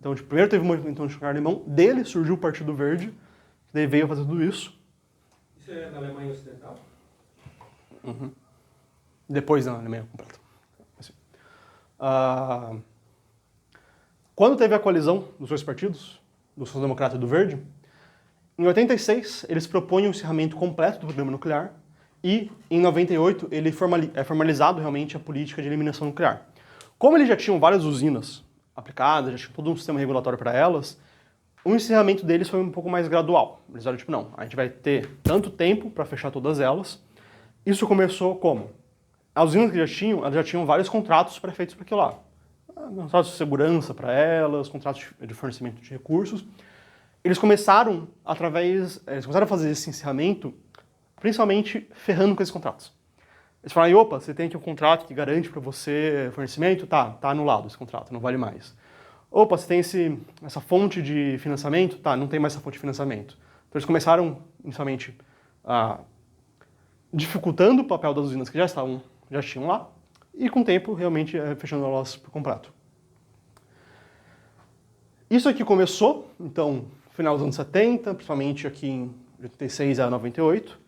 Então, primeiro teve o movimento antinuclear alemão, dele surgiu o Partido Verde, daí veio fazer tudo isso. Isso é na Alemanha Ocidental? Uhum. Depois na Alemanha completa. Assim. Quando teve a coalizão dos dois partidos, do Social-Democrata e do Verde, em 86 eles propõem o encerramento completo do programa nuclear e em 98 ele é formalizado realmente a política de eliminação nuclear. Como eles já tinham várias usinas aplicadas, já tinham todo um sistema regulatório para elas, o encerramento deles foi um pouco mais gradual. Eles disseram, tipo, não, a gente vai ter tanto tempo para fechar todas elas. Isso começou como? As usinas que elas já tinham vários contratos pré-feitos para aquilo lá. Contratos de segurança para elas, contratos de fornecimento de recursos. eles começaram a fazer esse encerramento principalmente ferrando com esses contratos. Eles falaram, opa, você tem aqui um contrato que garante para você fornecimento, tá anulado esse contrato, não vale mais. Opa, você tem essa fonte de financiamento, tá, não tem mais essa fonte de financiamento. Então eles começaram, inicialmente, dificultando o papel das usinas que já tinham lá, e com o tempo, realmente, fechando elas por completo. Isso aqui começou, então, no final dos anos 70, principalmente aqui em 86 a 98,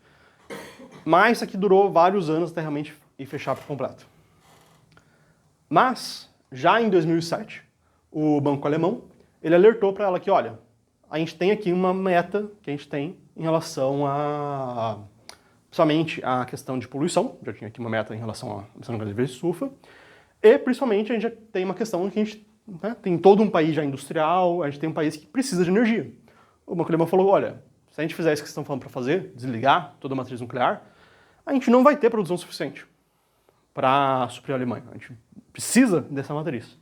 mas isso aqui durou vários anos até realmente ir fechar por completo. Mas, já em 2007, o banco alemão, ele alertou para ela que, olha, a gente tem aqui uma meta que a gente tem em relação principalmente a questão de poluição, já tinha aqui uma meta em relação à emissão de gases de estufa, e principalmente a gente já tem uma questão que a gente tem todo um país já industrial, a gente tem um país que precisa de energia. O banco alemão falou, olha, se a gente fizer isso que vocês estão falando para fazer, desligar toda a matriz nuclear, a gente não vai ter produção suficiente para suprir a Alemanha. A gente precisa dessa matriz.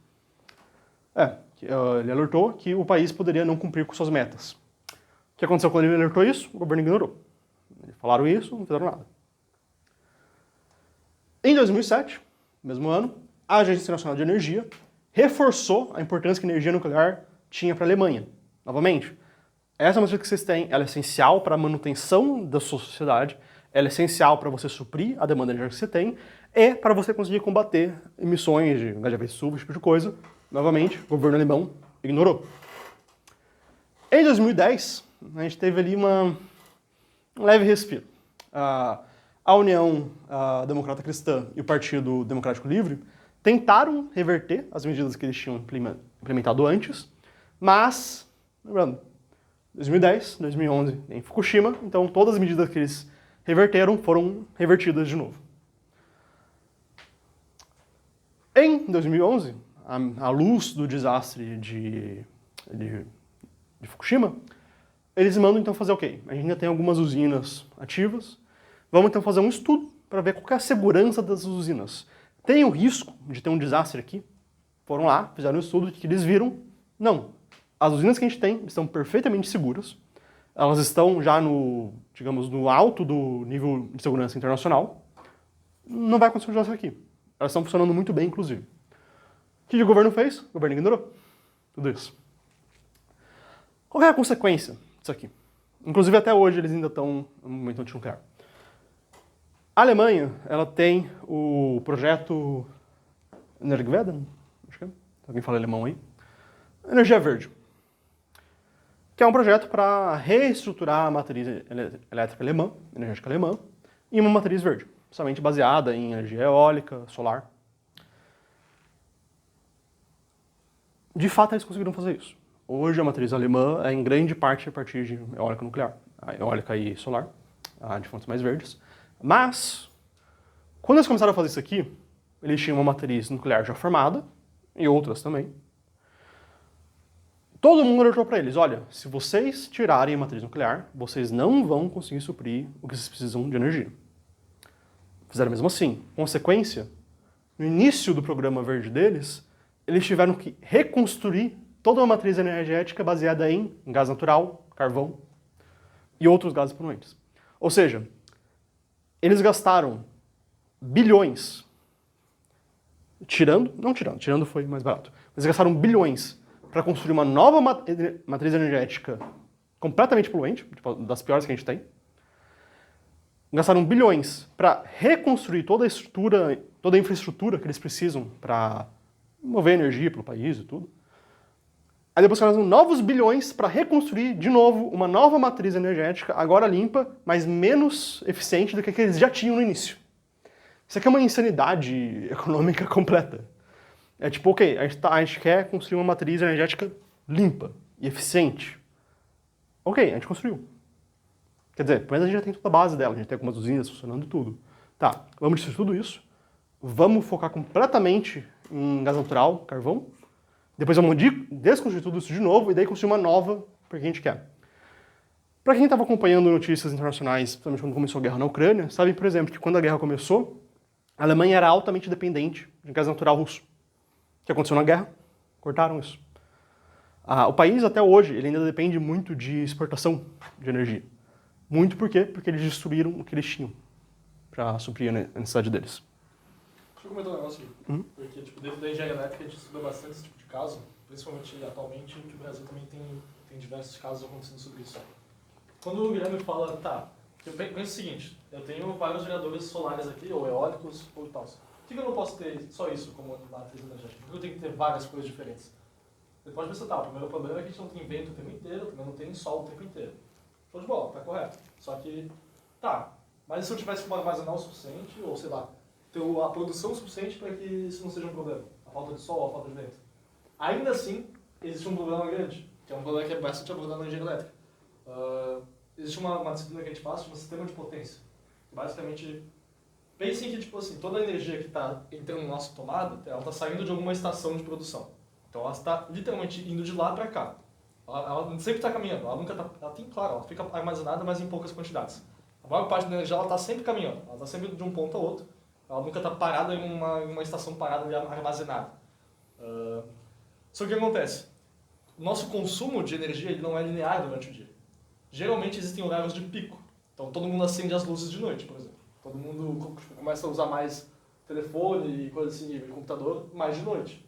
Ele alertou que o país poderia não cumprir com suas metas. O que aconteceu quando ele alertou isso? O governo ignorou. Eles falaram isso, não fizeram nada. Em 2007, mesmo ano, a Agência Internacional de Energia reforçou a importância que a energia nuclear tinha para a Alemanha. Novamente, essa matriz que vocês têm, ela é essencial para a manutenção da sua sociedade, ela é essencial para você suprir a demanda de energia que você tem e para você conseguir combater emissões de gás de estufa, esse tipo de coisa. Novamente, o governo alemão ignorou. Em 2010, a gente teve ali um leve respiro. A União Democrata Cristã e o Partido Democrático Livre tentaram reverter as medidas que eles tinham implementado antes, mas, lembrando, 2010, 2011 em Fukushima, então todas as medidas que eles reverteram foram revertidas de novo. Em 2011, à luz do desastre de Fukushima, eles mandam então fazer o quê? A gente ainda tem algumas usinas ativas, vamos então fazer um estudo para ver qual é a segurança das usinas. Tem o risco de ter um desastre aqui? Foram lá, fizeram um estudo que eles viram, não. As usinas que a gente tem estão perfeitamente seguras, elas estão já digamos, no alto do nível de segurança internacional, não vai acontecer um desastre aqui. Elas estão funcionando muito bem, inclusive. O que o governo fez? O governo ignorou tudo isso. Qual é a consequência disso aqui? Inclusive, até hoje, eles ainda estão no momento antinuclear. A Alemanha, ela tem o projeto Energiewende, acho que é. Alguém fala alemão aí? Energia Verde. Que é um projeto para reestruturar a matriz elétrica alemã, energética alemã, em uma matriz verde, somente baseada em energia eólica, solar. De fato, eles conseguiram fazer isso. Hoje, a matriz alemã é em grande parte a partir de eólica nuclear, eólica e solar, de fontes mais verdes. Mas, quando eles começaram a fazer isso aqui, eles tinham uma matriz nuclear já formada, e outras também. Todo mundo alertou para eles, olha, se vocês tirarem a matriz nuclear, vocês não vão conseguir suprir o que vocês precisam de energia. Fizeram mesmo assim. Consequência, no início do programa verde deles, eles tiveram que reconstruir toda uma matriz energética baseada em gás natural, carvão e outros gases poluentes. Ou seja, eles gastaram bilhões, tirando foi mais barato, eles gastaram bilhões para construir uma nova matriz energética completamente poluente, das piores que a gente tem. Gastaram bilhões para reconstruir toda a infraestrutura que eles precisam para mover energia pelo país e tudo. Aí depois gastaram novos bilhões para reconstruir de novo uma nova matriz energética, agora limpa, mas menos eficiente do que eles já tinham no início. Isso aqui é uma insanidade econômica completa. É tipo, ok, a gente quer construir uma matriz energética limpa e eficiente. Ok, a gente construiu. Quer dizer, mas a gente já tem toda a base dela, a gente tem algumas usinas funcionando e tudo. Tá, vamos destruir tudo isso, vamos focar completamente em gás natural, carvão, depois vamos desconstruir tudo isso de novo e daí construir uma nova porque a gente quer. Para quem estava acompanhando notícias internacionais, principalmente quando começou a guerra na Ucrânia, sabe, por exemplo, que quando a guerra começou, a Alemanha era altamente dependente de gás natural russo. O que aconteceu na guerra? Cortaram isso. O país, até hoje, ele ainda depende muito de exportação de energia. Muito por quê? Porque eles destruíram o que eles tinham para suprir a necessidade deles. Deixa eu comentar um negócio aqui. Porque, tipo, dentro da engenharia elétrica a gente estuda bastante esse tipo de caso, principalmente atualmente, que o Brasil também tem diversos casos acontecendo sobre isso. Quando o Guilherme fala, tá, eu penso o seguinte, eu tenho vários geradores solares aqui, ou eólicos, ou tal. Por que eu não posso ter só isso como matriz energética? Por que eu tenho que ter várias coisas diferentes? Você pode pensar, tá, o primeiro problema é que a gente não tem vento o tempo inteiro, também não tem sol o tempo inteiro. Show de bola, tá correto. Só que, tá, mas e se eu tivesse como armazenar o suficiente, ou sei lá, ter a produção suficiente para que isso não seja um problema? A falta de sol, a falta de vento. Ainda assim, existe um problema grande, que é um problema que é bastante abordado na engenharia elétrica. Existe uma disciplina que a gente faz, chama sistema de potência. Basicamente, pensem que, tipo assim, toda a energia que está entrando na nossa tomada, ela está saindo de alguma estação de produção. Então ela está literalmente indo de lá para cá. Ela sempre está caminhando, ela nunca está, ela tem, claro, ela fica armazenada, mas em poucas quantidades. A maior parte da energia ela está sempre caminhando, ela está sempre de um ponto a outro. Ela nunca está parada em uma estação parada ali armazenada. Só que o que acontece? O nosso consumo de energia ele não é linear durante o dia. Geralmente existem horários de pico. Então todo mundo acende as luzes de noite, por exemplo. Todo mundo começa a usar mais telefone e coisa assim, e computador, mais de noite.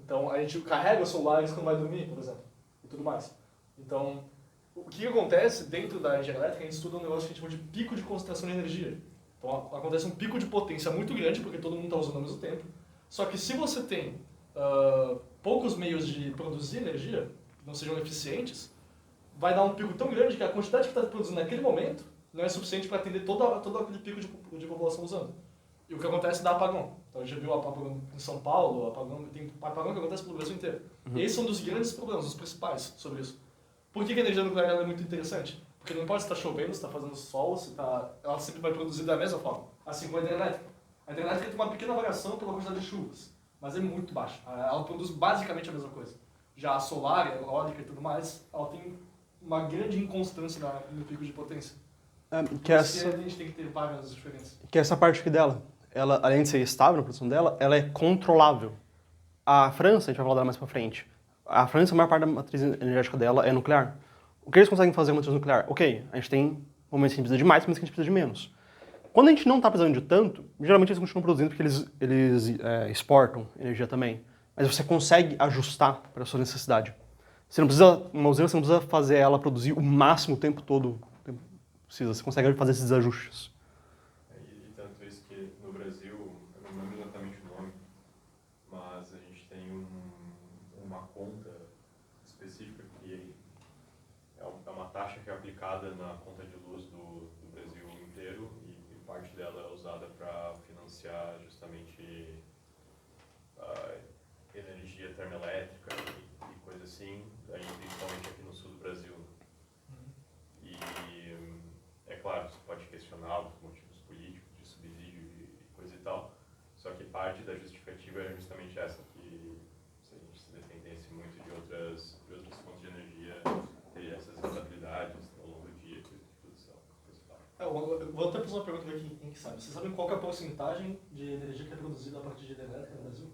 Então a gente carrega os celulares quando vai dormir, por exemplo, e tudo mais. Então, o que acontece dentro da engenharia elétrica, a gente estuda um negócio que a gente chama de pico de concentração de energia. Então acontece um pico de potência muito grande, porque todo mundo está usando ao mesmo tempo. Só que se você tem poucos meios de produzir energia, que não sejam eficientes, vai dar um pico tão grande que a quantidade que está produzindo naquele momento não é suficiente para atender todo aquele pico de população usando. E o que acontece dá apagão. Então a gente já viu apagão em São Paulo, tem apagão que acontece pelo Brasil inteiro. E esses são um dos grandes problemas, os principais sobre isso. Por que a energia nuclear é muito interessante? Porque não importa se está chovendo, se está fazendo sol, ela sempre vai produzir da mesma forma. Assim como a hidrelétrica. A hidrelétrica tem uma pequena variação pela quantidade de chuvas, mas é muito baixa. Ela produz basicamente a mesma coisa. Já a solar, a eólica e tudo mais, ela tem uma grande inconstância no pico de potência. A gente tem que ter várias diferenças. Que essa parte aqui dela, ela, além de ser estável na produção dela, ela é controlável. A França, a gente vai falar dela mais pra frente, a França, a maior parte da matriz energética dela é nuclear. O que eles conseguem fazer com a matriz nuclear? Ok, a gente tem momentos que a gente precisa de mais, momentos que a gente precisa de menos. Quando a gente não está precisando de tanto, geralmente eles continuam produzindo porque eles exportam energia também. Mas você consegue ajustar para a sua necessidade. Você não precisa, uma usina você não precisa fazer ela produzir o máximo o tempo todo. Você consegue fazer esses ajustes. E tanto isso que no Brasil, eu não lembro exatamente o nome, mas a gente tem uma conta específica que é uma taxa que é aplicada na conta de luz do Brasil inteiro e parte dela é usada para financiar justamente energia termoelétrica e coisa assim, aí, principalmente aqui no sul do Brasil. E é claro, você pode questionar os motivos políticos de subsídio e coisa e tal, só que parte da justificativa é justamente essa, que se a gente se dependesse muito de outras fontes de energia, teria essas instabilidades ao longo do dia, coisa de produção, coisa e tal. Eu vou até fazer uma pergunta aqui, quem que sabe. Vocês sabem qual que é a porcentagem de energia que é produzida a partir de hidrelétrica no Brasil?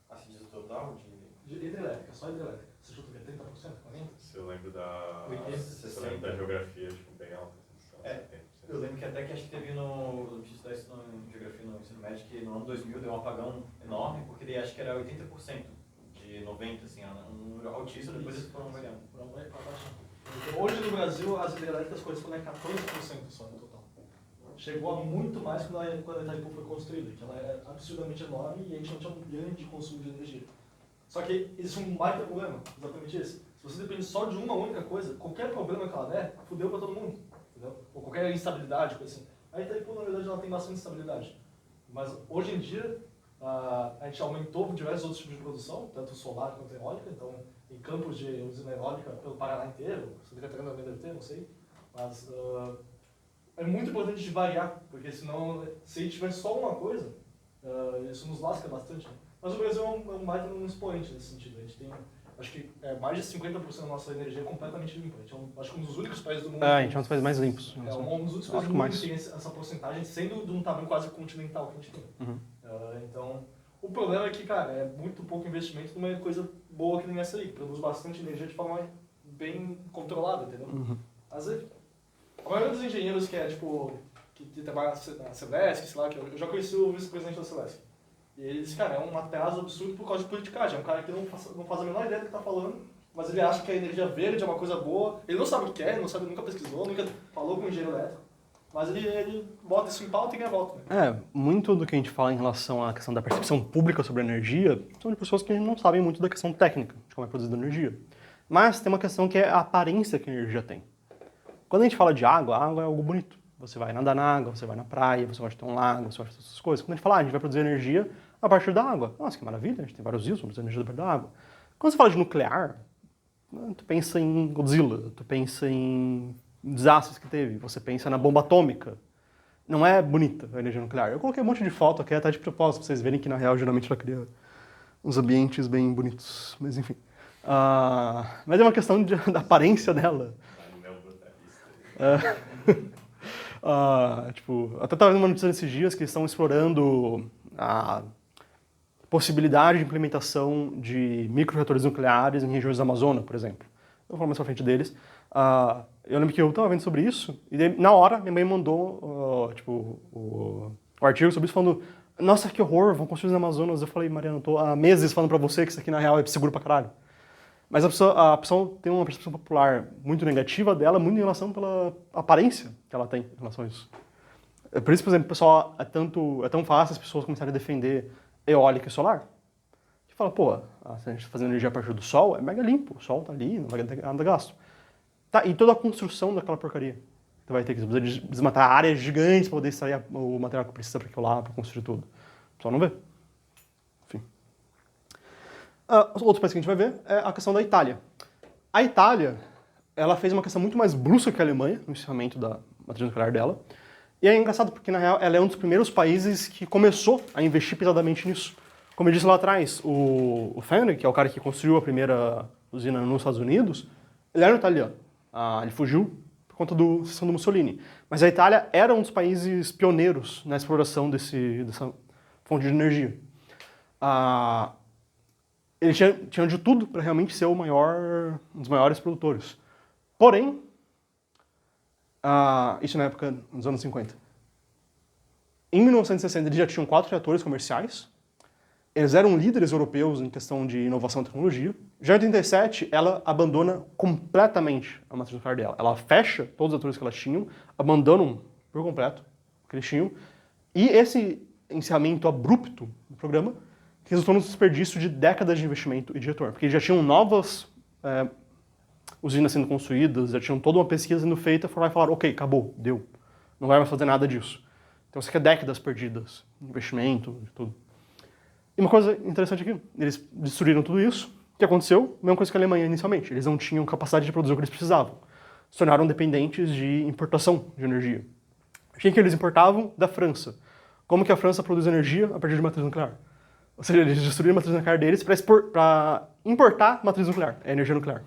Assim, de total? De hidrelétrica, só hidrelétrica. Você chuta o quê? 30%? 40%? Se eu lembro da, 80, se eu lembro da geografia, acho que bem alta. Eu lembro que até que acho que teve eu preciso estudar isso em geografia no ensino médio, que no ano 2000 deu um apagão enorme, porque daí acho que era 80% de 90%, assim, um número altíssimo, depois eles foram variando. Então, hoje no Brasil, as hidrelétricas correspondem a 14% só no total. Chegou a muito mais quando a Itaipu foi construída, que ela é absurdamente enorme e a gente não tinha um grande consumo de energia. Só que existe um baita problema, exatamente esse. Se você depende só de uma única coisa, qualquer problema que ela der, fudeu para todo mundo. Entendeu? Ou qualquer instabilidade, coisa assim. A Itaipu, na verdade, ela tem bastante instabilidade. Mas hoje em dia, a gente aumentou diversos outros tipos de produção, tanto solar quanto eólica. Então, em campos de usina eólica pelo Paraná inteiro, Santa Catarina também deve ter, não sei. Mas é muito importante de variar, porque senão, se a gente tiver só uma coisa, isso nos lasca bastante. Né? Mas o Brasil é um baita num expoente nesse sentido. A gente tem, acho que mais de 50% da nossa energia é completamente limpa. A gente acho que um dos únicos países do mundo... A gente é um dos países mais limpos. É um dos únicos países do mundo que tem essa porcentagem, sendo de um tamanho quase continental que a gente tem. Então, O problema é que, cara, é muito pouco investimento numa coisa boa que nem essa aí, que produz bastante energia de forma bem controlada, entendeu? Às vezes, a maioria dos engenheiros que é, tipo, que trabalha na Celesc, sei lá, que eu já conheci o vice-presidente da Celesc. E ele disse, cara, é um atraso absurdo por causa de politicagem. É um cara que não faz a menor ideia do que tá falando, mas ele acha que a energia verde é uma coisa boa. Ele não sabe o que é, não sabe, nunca pesquisou, nunca falou com um engenheiro elétrico. Mas ele bota isso em pauta e ganha volta. Né? Muito do que a gente fala em relação à questão da percepção pública sobre a energia são de pessoas que não sabem muito da questão técnica, de como é produzida a energia. Mas tem uma questão que é a aparência que a energia tem. Quando a gente fala de água, a água é algo bonito. Você vai nadar na água, você vai na praia, você gosta de ter um lago, você gosta dessas coisas. Quando a gente fala, a gente vai produzir energia a partir da água. Nossa, que maravilha, a gente tem vários rios, vamos produzir energia a partir da água. Quando você fala de nuclear, tu pensa em Godzilla, tu pensa em desastres que teve, você pensa na bomba atômica. Não é bonita a energia nuclear. Eu coloquei um monte de foto aqui, até de propósito, pra vocês verem que na real geralmente ela cria uns ambientes bem bonitos. Mas enfim. Mas é uma questão da aparência dela. Até estava vendo uma notícia nesses dias que eles estão explorando a possibilidade de implementação de micro-reatores nucleares em regiões da Amazônia, por exemplo. Eu vou falar mais pra frente deles. Eu lembro que eu estava vendo sobre isso, e daí, na hora minha mãe mandou o artigo sobre isso, falando: nossa, que horror, vão construir nas Amazonas. Eu falei: Mariana, eu tô há meses falando pra você que isso aqui na real é seguro pra caralho. Mas a pessoa tem uma percepção popular muito negativa dela, muito em relação pela aparência que ela tem em relação a isso. Por isso, por exemplo, o pessoal é tão fácil as pessoas começarem a defender eólica e solar. Que fala, pô, se a gente tá fazendo energia a partir do sol, é mega limpo, o sol tá ali, não vai ter nada gasto. Tá, e toda a construção daquela porcaria. Tu vai ter que desmatar áreas gigantes para poder extrair o material que precisa para aquilo lá, para construir tudo. O pessoal não vê. Enfim. Outro país que a gente vai ver é a questão da Itália. A Itália, ela fez uma questão muito mais brusca que a Alemanha no encerramento da matriz nuclear dela. E é engraçado porque, na real, ela é um dos primeiros países que começou a investir pesadamente nisso. Como eu disse lá atrás, o Fenwick, que é o cara que construiu a primeira usina nos Estados Unidos, ele era um italiano. Ele fugiu por conta da sucessão do Mussolini. Mas a Itália era um dos países pioneiros na exploração dessa fonte de energia. Ele tinha de tudo para realmente ser um dos maiores produtores. Porém, isso na época dos anos 50. Em 1960, eles já tinham 4 reatores comerciais. Eles eram líderes europeus em questão de inovação e tecnologia. Já em 87, ela abandona completamente a matriz nuclear dela. Ela fecha todos os reatores que elas tinham, abandonam por completo o que eles tinham. E esse encerramento abrupto do programa resultou num desperdício de décadas de investimento e de retorno. Porque já tinham novas usinas sendo construídas, já tinham toda uma pesquisa sendo feita, foram lá e falaram, ok, acabou, deu. Não vai mais fazer nada disso. Então você quer décadas perdidas, investimento e tudo. E uma coisa interessante aqui, eles destruíram tudo isso. O que aconteceu? Mesma coisa que a Alemanha inicialmente. Eles não tinham capacidade de produzir o que eles precisavam. Se tornaram dependentes de importação de energia. Quem que eles importavam? Da França. Como que a França produz energia a partir de matriz nuclear? Ou seja, eles destruíram a matriz nuclear deles para importar matriz nuclear, energia nuclear.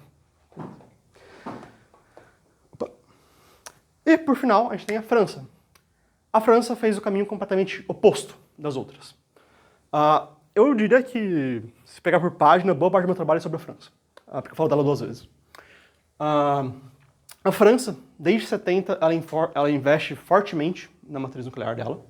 Opa. E, por final, a gente tem a França. A França fez o caminho completamente oposto das outras. Eu diria que, se pegar por página, boa parte do meu trabalho é sobre a França. Porque eu falo dela 2 vezes. A França, desde 70, ela investe fortemente na matriz nuclear dela.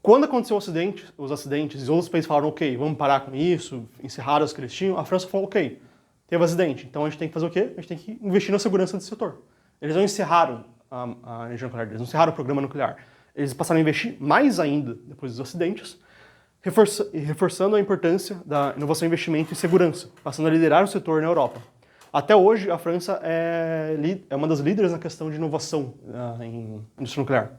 Quando aconteceu os acidentes e outros países falaram, ok, vamos parar com isso, encerraram os que eles tinham, a França falou, ok, teve acidente, então a gente tem que fazer o quê? A gente tem que investir na segurança desse setor. Eles não encerraram a energia nuclear, eles não encerraram o programa nuclear. Eles passaram a investir mais ainda depois dos acidentes, reforçando a importância da inovação e investimento em segurança, passando a liderar o setor na Europa. Até hoje, a França é uma das líderes na questão de inovação em indústria nuclear.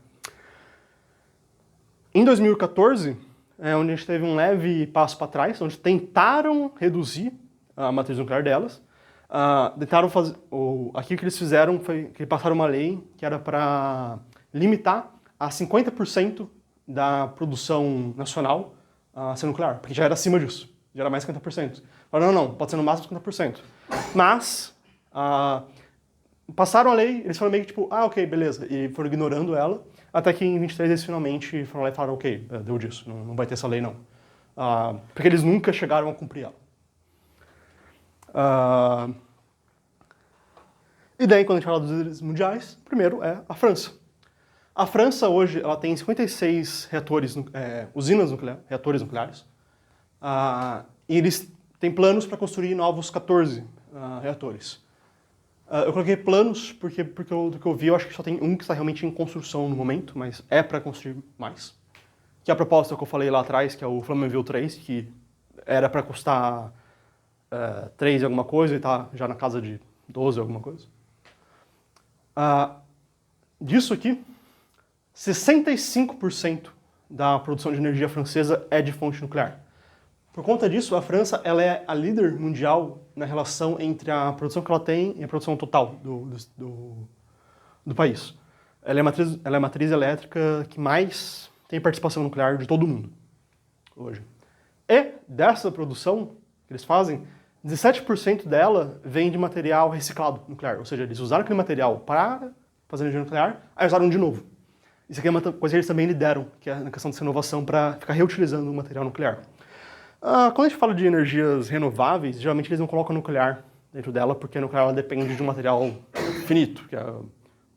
Em 2014, onde a gente teve um leve passo para trás, onde tentaram reduzir a matriz nuclear delas, aqui o que eles fizeram foi que passaram uma lei que era para limitar a 50% da produção nacional a ser nuclear, porque já era acima disso, já era mais 50%. Falaram, não, pode ser no máximo 50%. Mas, passaram a lei, eles foram meio que tipo, ok, beleza, e foram ignorando ela, até que em 23 eles finalmente foram lá e falaram, ok, deu disso, não vai ter essa lei não. porque eles nunca chegaram a cumprir ela. E daí, quando a gente fala dos líderes mundiais, primeiro é a França. A França, hoje, ela tem 56 reatores nucleares, e eles têm planos para construir novos 14 reatores. Eu coloquei planos porque do que eu vi, eu acho que só tem um que está realmente em construção no momento, mas é para construir mais. Que é a proposta que eu falei lá atrás, que é o Flamanville 3, que era para custar 3 e alguma coisa e está já na casa de 12 alguma coisa. Disso aqui, 65% da produção de energia francesa é de fonte nuclear. Por conta disso, a França ela é a líder mundial na relação entre a produção que ela tem e a produção total do país. Ela é a matriz elétrica que mais tem participação nuclear de todo mundo hoje. E dessa produção que eles fazem, 17% dela vem de material reciclado nuclear. Ou seja, eles usaram aquele material para fazer energia nuclear, aí usaram de novo. Isso aqui é uma coisa que eles também lideram, que é na questão dessa inovação para ficar reutilizando o material nuclear. Quando a gente fala de energias renováveis, geralmente eles não colocam nuclear dentro dela, porque a nuclear ela depende de um material finito, que é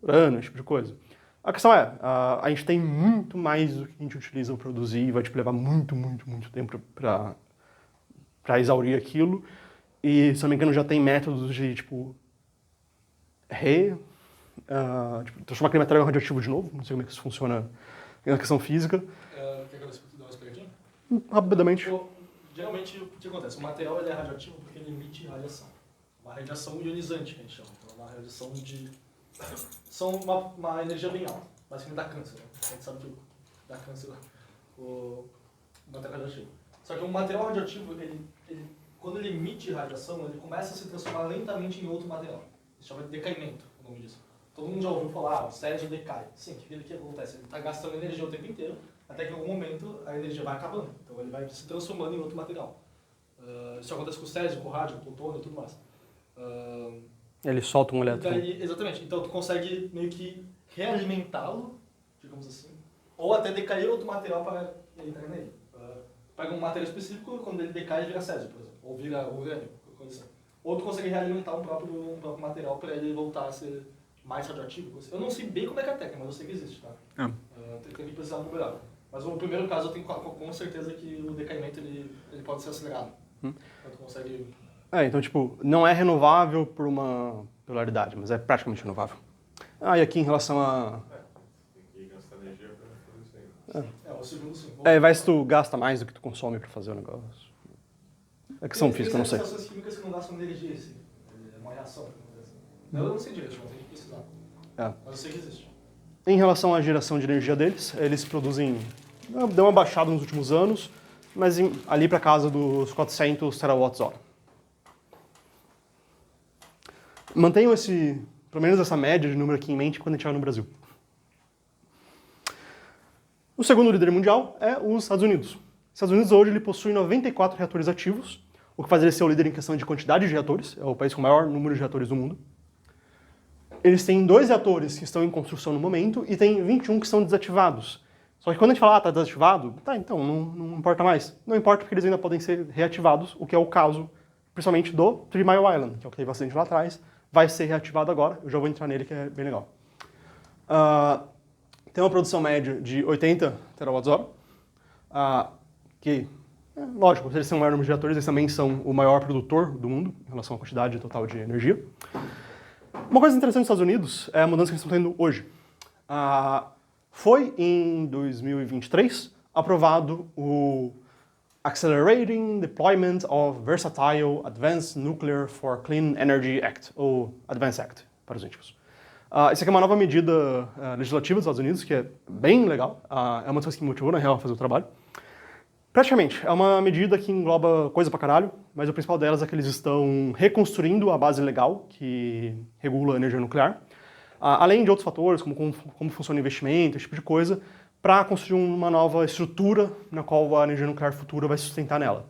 urânio, esse tipo de coisa. A questão é, a gente tem muito mais do que a gente utiliza para produzir, e vai levar muito, muito, muito tempo para exaurir aquilo. E, se não me engano, já tem métodos de, transformar aquele material em radioativo de novo. Não sei como é que isso funciona na questão física. Quer que eu dê uma explicadinha? Rapidamente. Geralmente, o que acontece? O material ele é radioativo porque ele emite radiação. Uma radiação ionizante, que a gente chama. Então, é uma radiação de... São uma energia bem alta. Basicamente dá câncer, né? A gente sabe que dá câncer o material radioativo. Só que o material radioativo, quando ele emite radiação, ele começa a se transformar lentamente em outro material. Isso chama de decaimento, o nome disso. Todo mundo já ouviu falar, o césio decai. Sim, o que acontece? Ele está gastando energia o tempo inteiro, até que em algum momento a energia vai acabando. Então ele vai se transformando em outro material. Isso acontece com o césio, com o rádio, com o plutônio e tudo mais. Ele solta um elétron. Exatamente. Então tu consegue meio que realimentá-lo, digamos assim, ou até decair outro material para ele entrar nele. Pega um material específico, quando ele decai, ele vira césio, por exemplo, ou vira urânio, coisa assim. Ou tu consegue realimentar um próprio material para ele voltar a ser mais radioativo. Eu não sei bem como é que é a técnica, mas eu sei que existe, tá? Tem que precisar melhorar. Mas no primeiro caso eu tenho com certeza que o decaimento ele pode ser acelerado. Então tu consegue... Então, não é renovável por uma polaridade, mas é praticamente renovável. E aqui em relação a... Tem que gastar energia para fazer isso aí. O segundo sim. Vai se tu gasta mais do que tu consome para fazer o negócio. É questão física, eu não sei. Tem reações químicas que não gastam energia, assim. É uma reação. Eu não sei direito, não tem que precisar. Mas eu sei que existe. Em relação à geração de energia deles, eles produzem... Deu uma baixada nos últimos anos, mas ali para casa dos 400 terawatts-hora. Mantenham pelo menos essa média de número aqui em mente quando a gente estiver no Brasil. O segundo líder mundial é os Estados Unidos. Os Estados Unidos hoje ele possui 94 reatores ativos, o que faz ele ser o líder em questão de quantidade de reatores, é o país com o maior número de reatores do mundo. Eles têm 2 reatores que estão em construção no momento e tem 21 que estão desativados. Só que quando a gente fala, está desativado, então não importa mais. Não importa porque eles ainda podem ser reativados, o que é o caso, principalmente do 3 Mile Island, que é o que teve acidente lá atrás, vai ser reativado agora, eu já vou entrar nele que é bem legal. Tem uma produção média de 80 terawatts-hora, que, lógico, eles são o maior número de reatores, eles também são o maior produtor do mundo em relação à quantidade total de energia. Uma coisa interessante dos Estados Unidos é a mudança que eles estão tendo hoje. Foi em 2023 aprovado o Accelerating Deployment of Versatile Advanced Nuclear for Clean Energy Act, ou Advance Act, para os íntimos. Isso aqui é uma nova medida legislativa dos Estados Unidos, que é bem legal. É uma das coisas que me motivou, na real, a fazer o trabalho. Praticamente, é uma medida que engloba coisa pra caralho, mas o principal delas é que eles estão reconstruindo a base legal que regula a energia nuclear, além de outros fatores, como funciona o investimento, esse tipo de coisa, para construir uma nova estrutura na qual a energia nuclear futura vai se sustentar nela.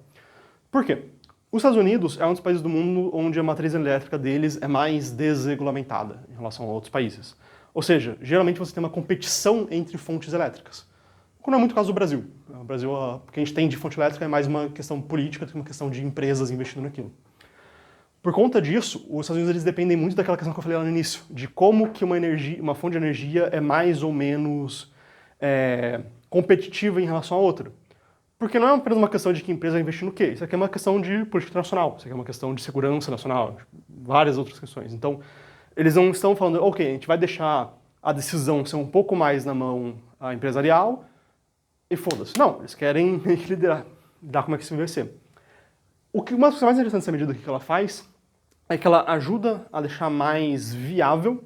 Por quê? Os Estados Unidos é um dos países do mundo onde a matriz elétrica deles é mais desregulamentada em relação a outros países. Ou seja, geralmente você tem uma competição entre fontes elétricas. Quando é muito o caso do Brasil. O Brasil, o que a gente tem de fonte elétrica é mais uma questão política do que uma questão de empresas investindo naquilo. Por conta disso, os Estados Unidos eles dependem muito daquela questão que eu falei lá no início, de como que uma fonte de energia é mais ou menos competitiva em relação à outra. Porque não é apenas uma questão de que a empresa vai investir no quê? Isso aqui é uma questão de política internacional, isso aqui é uma questão de segurança nacional, várias outras questões. Então, eles não estão falando, ok, a gente vai deixar a decisão ser um pouco mais na mão empresarial e foda-se. Não, eles querem liderar como é que isso vai ser. Uma das coisas mais interessantes dessa medida que ela faz é que ela ajuda a deixar mais viável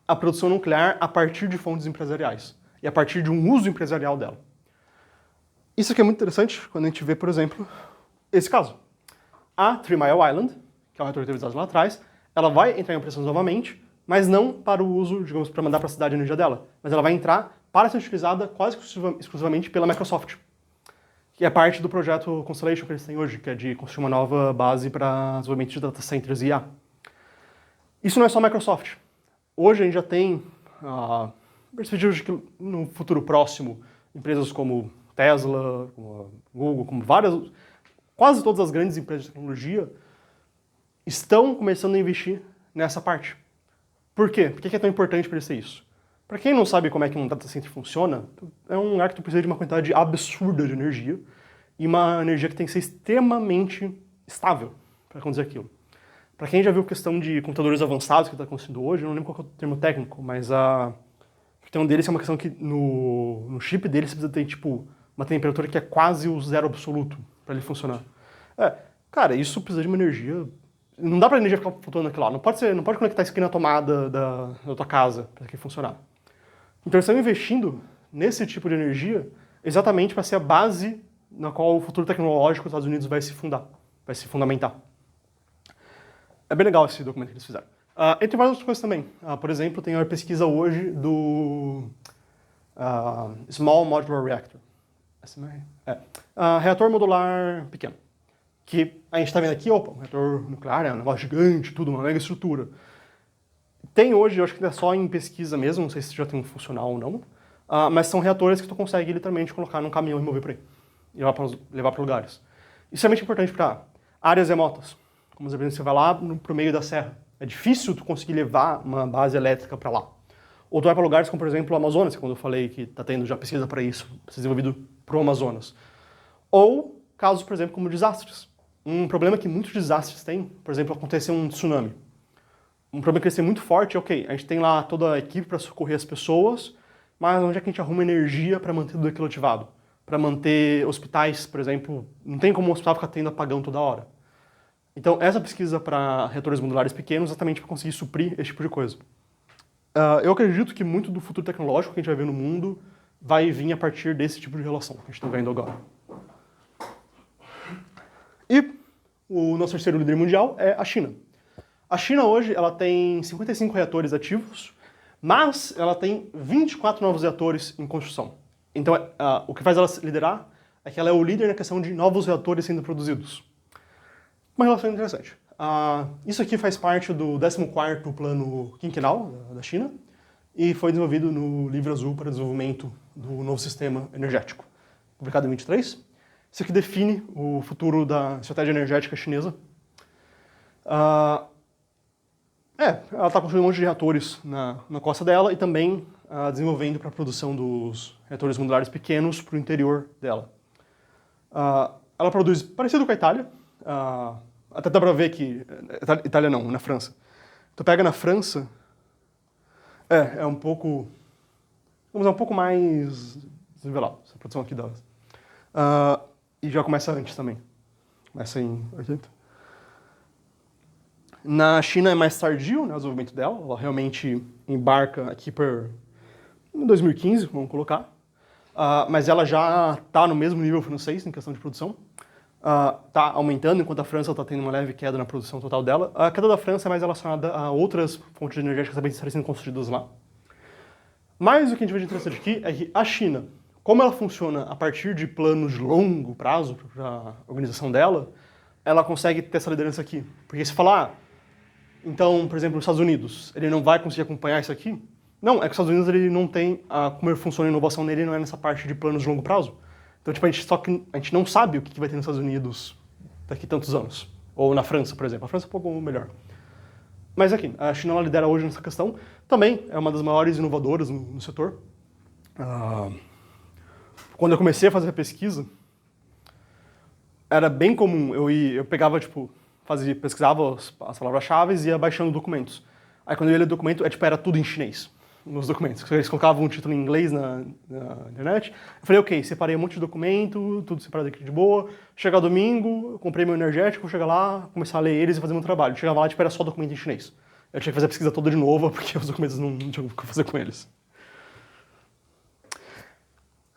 a produção nuclear a partir de fontes empresariais e a partir de um uso empresarial dela. Isso aqui é muito interessante quando a gente vê, por exemplo, esse caso. A 3 Mile Island, que é o reator utilizado lá atrás, ela vai entrar em operações novamente, mas não para o uso, digamos, para mandar para a cidade a energia dela, mas ela vai entrar para ser utilizada quase exclusivamente pela Microsoft, que é parte do projeto Constellation que eles têm hoje, que é de construir uma nova base para desenvolvimento de data centers e IA. Isso não é só a Microsoft. Hoje a gente já tem perspectivas de que no futuro próximo, empresas como Tesla, como Google, como quase todas as grandes empresas de tecnologia estão começando a investir nessa parte. Por quê? Por que é tão importante para eles ter isso? Para quem não sabe como é que um data center funciona, é um lugar que tu precisa de uma quantidade absurda de energia e uma energia que tem que ser extremamente estável para conduzir aquilo. Para quem já viu questão de computadores avançados que está acontecendo hoje, eu não lembro qual é o termo técnico, mas a questão deles é uma questão que no chip deles você precisa ter tipo uma temperatura que é quase o zero absoluto para ele funcionar. Cara, isso precisa de uma energia. Não dá para a energia ficar flutuando aquilo lá. Não pode conectar isso aqui na tomada da tua casa para que funcionar. Então eles estão investindo nesse tipo de energia exatamente para ser a base na qual o futuro tecnológico dos Estados Unidos vai se fundamentar. É bem legal esse documento que eles fizeram. Entre várias outras coisas também. Por exemplo, tem uma pesquisa hoje do Small Modular Reactor. Reator modular pequeno. Que a gente está vendo aqui, um reator nuclear é um negócio gigante, tudo, uma mega estrutura. Tem hoje, eu acho que é só em pesquisa mesmo, não sei se já tem um funcional ou não, mas são reatores que tu consegue literalmente colocar num caminhão e mover por aí, e levar para lugares. Isso é muito importante para áreas remotas, como por exemplo, você vai lá pro meio da serra. É difícil tu conseguir levar uma base elétrica para lá. Ou tu vai para lugares como, por exemplo, o Amazonas, quando eu falei que está tendo já pesquisa para isso, desenvolvido para o Amazonas. Ou casos, por exemplo, como desastres. Um problema que muitos desastres têm, por exemplo, acontecer um tsunami. Um problema que eles têm muito forte é, a gente tem lá toda a equipe para socorrer as pessoas, mas onde é que a gente arruma energia para manter tudo aquilo ativado? Para manter hospitais, por exemplo, não tem como um hospital ficar tendo apagão toda hora. Então, essa pesquisa para reatores modulares pequenos é exatamente para conseguir suprir esse tipo de coisa. Eu acredito que muito do futuro tecnológico que a gente vai ver no mundo vai vir a partir desse tipo de relação que a gente está vendo agora. E o nosso terceiro líder mundial é a China. A China hoje ela tem 55 reatores ativos, mas ela tem 24 novos reatores em construção. Então, o que faz ela liderar é que ela é o líder na questão de novos reatores sendo produzidos. Uma relação interessante. Isso aqui faz parte do 14º Plano Quinquenal da China e foi desenvolvido no Livro Azul para Desenvolvimento do Novo Sistema Energético, publicado em 23. Isso aqui define o futuro da estratégia energética chinesa. Ela está construindo um monte de reatores na costa dela e também desenvolvendo para a produção dos reatores modulares pequenos para o interior dela. Ela produz parecido com a Itália, até dá para ver que... Itália não, na França. Tu pega na França, é um pouco... Vamos dizer, um pouco mais desnivelado, essa produção aqui delas. E já começa antes também. Começa em 80. Na China é mais tardio, né, o desenvolvimento dela. Ela realmente embarca aqui em 2015, vamos colocar. Mas ela já está no mesmo nível francês em questão de produção. Está aumentando, enquanto a França está tendo uma leve queda na produção total dela. A queda da França é mais relacionada a outras fontes energéticas também estarem sendo construídas lá. Mas o que a gente vê de interessante aqui é que a China, como ela funciona a partir de planos de longo prazo para a organização dela, ela consegue ter essa liderança aqui. Porque se falar, então, por exemplo, nos Estados Unidos, ele não vai conseguir acompanhar isso aqui? Não, é que os Estados Unidos ele não tem, como ele funciona a inovação nele não é nessa parte de planos de longo prazo. Então, tipo, a gente não sabe o que vai ter nos Estados Unidos daqui a tantos anos. Ou na França, por exemplo. A França é um pouco melhor. Mas aqui, a China ela lidera hoje nessa questão. Também é uma das maiores inovadoras no setor. Quando eu comecei a fazer a pesquisa, era bem comum. Eu pegava, tipo, pesquisava as palavras-chave e ia baixando documentos. Aí quando eu ia ler o documento, era tudo em chinês, nos documentos. Eles colocavam um título em inglês na internet. Eu falei, ok, separei um monte de documento, tudo separado aqui de boa. Chega domingo, eu comprei meu energético, chega lá, começar a ler eles e fazer meu trabalho. Chegava lá, era só documento em chinês. Eu tinha que fazer a pesquisa toda de novo, porque os documentos não tinham o que fazer com eles.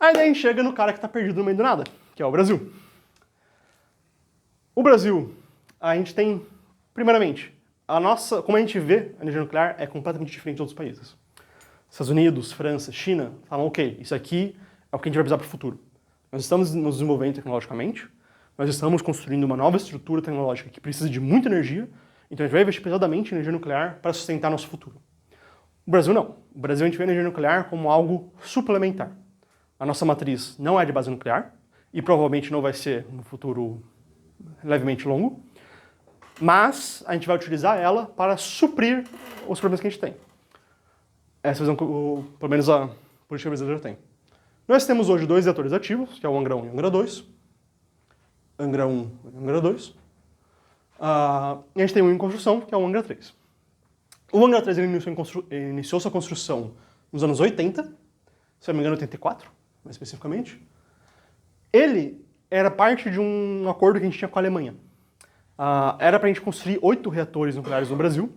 Aí daí a gente chega no cara que está perdido no meio do nada, que é o Brasil. O Brasil, a gente tem, primeiramente, como a gente vê a energia nuclear é completamente diferente de outros países. Estados Unidos, França, China, falam, ok, isso aqui é o que a gente vai precisar para o futuro. Nós estamos nos desenvolvendo tecnologicamente, nós estamos construindo uma nova estrutura tecnológica que precisa de muita energia, então a gente vai investir pesadamente em energia nuclear para sustentar nosso futuro. O Brasil não. O Brasil a gente vê a energia nuclear como algo suplementar. A nossa matriz não é de base nuclear, e provavelmente não vai ser no futuro levemente longo, mas a gente vai utilizar ela para suprir os problemas que a gente tem. Essa visão que, pelo menos, a política brasileira tem. Nós temos hoje 2 reatores ativos, que é o Angra 1 e o Angra 2. Angra 1 e Angra 2. E a gente tem um em construção, que é o Angra 3. O Angra 3 ele iniciou sua construção nos anos 80, se não me engano 84, mais especificamente. Ele era parte de um acordo que a gente tinha com a Alemanha. Era para a gente construir 8 reatores nucleares no Brasil.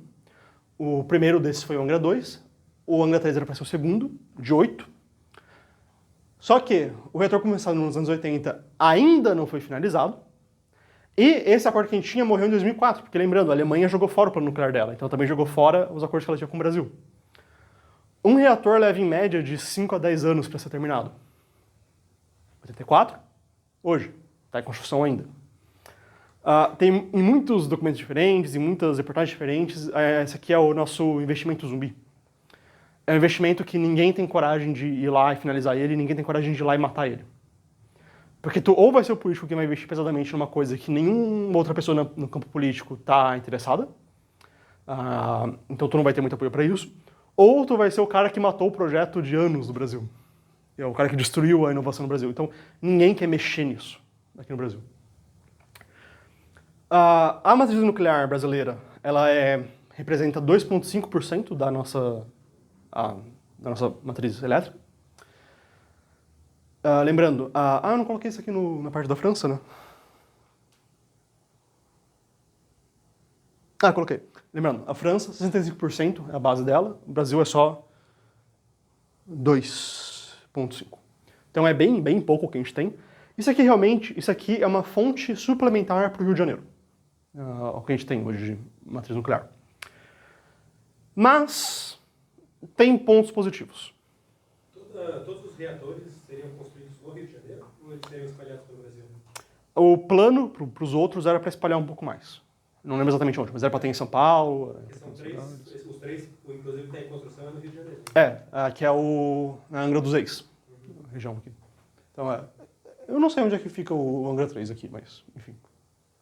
O primeiro desses foi o Angra 2. O Angra 3 era para ser o segundo, de 8. Só que o reator começado nos anos 80 ainda não foi finalizado. E esse acordo que a gente tinha morreu em 2004, porque lembrando, a Alemanha jogou fora o plano nuclear dela, então também jogou fora os acordos que ela tinha com o Brasil. Um reator leva em média de 5 a 10 anos para ser terminado. 84, hoje, está em construção ainda. Tem em muitos documentos diferentes, em muitas reportagens diferentes, esse aqui é o nosso investimento zumbi. É um investimento que ninguém tem coragem de ir lá e finalizar ele, ninguém tem coragem de ir lá e matar ele. Porque tu ou vai ser o político que vai investir pesadamente numa coisa que nenhuma outra pessoa no campo político está interessada, então tu não vai ter muito apoio para isso, ou tu vai ser o cara que matou o projeto de anos do Brasil. É o cara que destruiu a inovação no Brasil. Então ninguém quer mexer nisso aqui no Brasil. A matriz nuclear brasileira, ela representa 2,5% da nossa matriz elétrica. Lembrando, eu não coloquei isso aqui na parte da França, né? Coloquei. Lembrando, a França, 65% é a base dela, o Brasil é só 2,5%. Então é bem pouco o que a gente tem. Isso aqui é uma fonte suplementar para o Rio de Janeiro. O que a gente tem hoje de matriz nuclear. Mas tem pontos positivos. Todos os reatores seriam construídos no Rio de Janeiro ou eles seriam espalhados pelo Brasil? O plano para os outros era para espalhar um pouco mais. Não lembro exatamente onde, mas era para ter em São Paulo. São 3, os 3, inclusive, tem em construção é no Rio de Janeiro. Que é na Angra dos Reis, região aqui. Então, eu não sei onde é que fica o Angra 3 aqui, mas, enfim,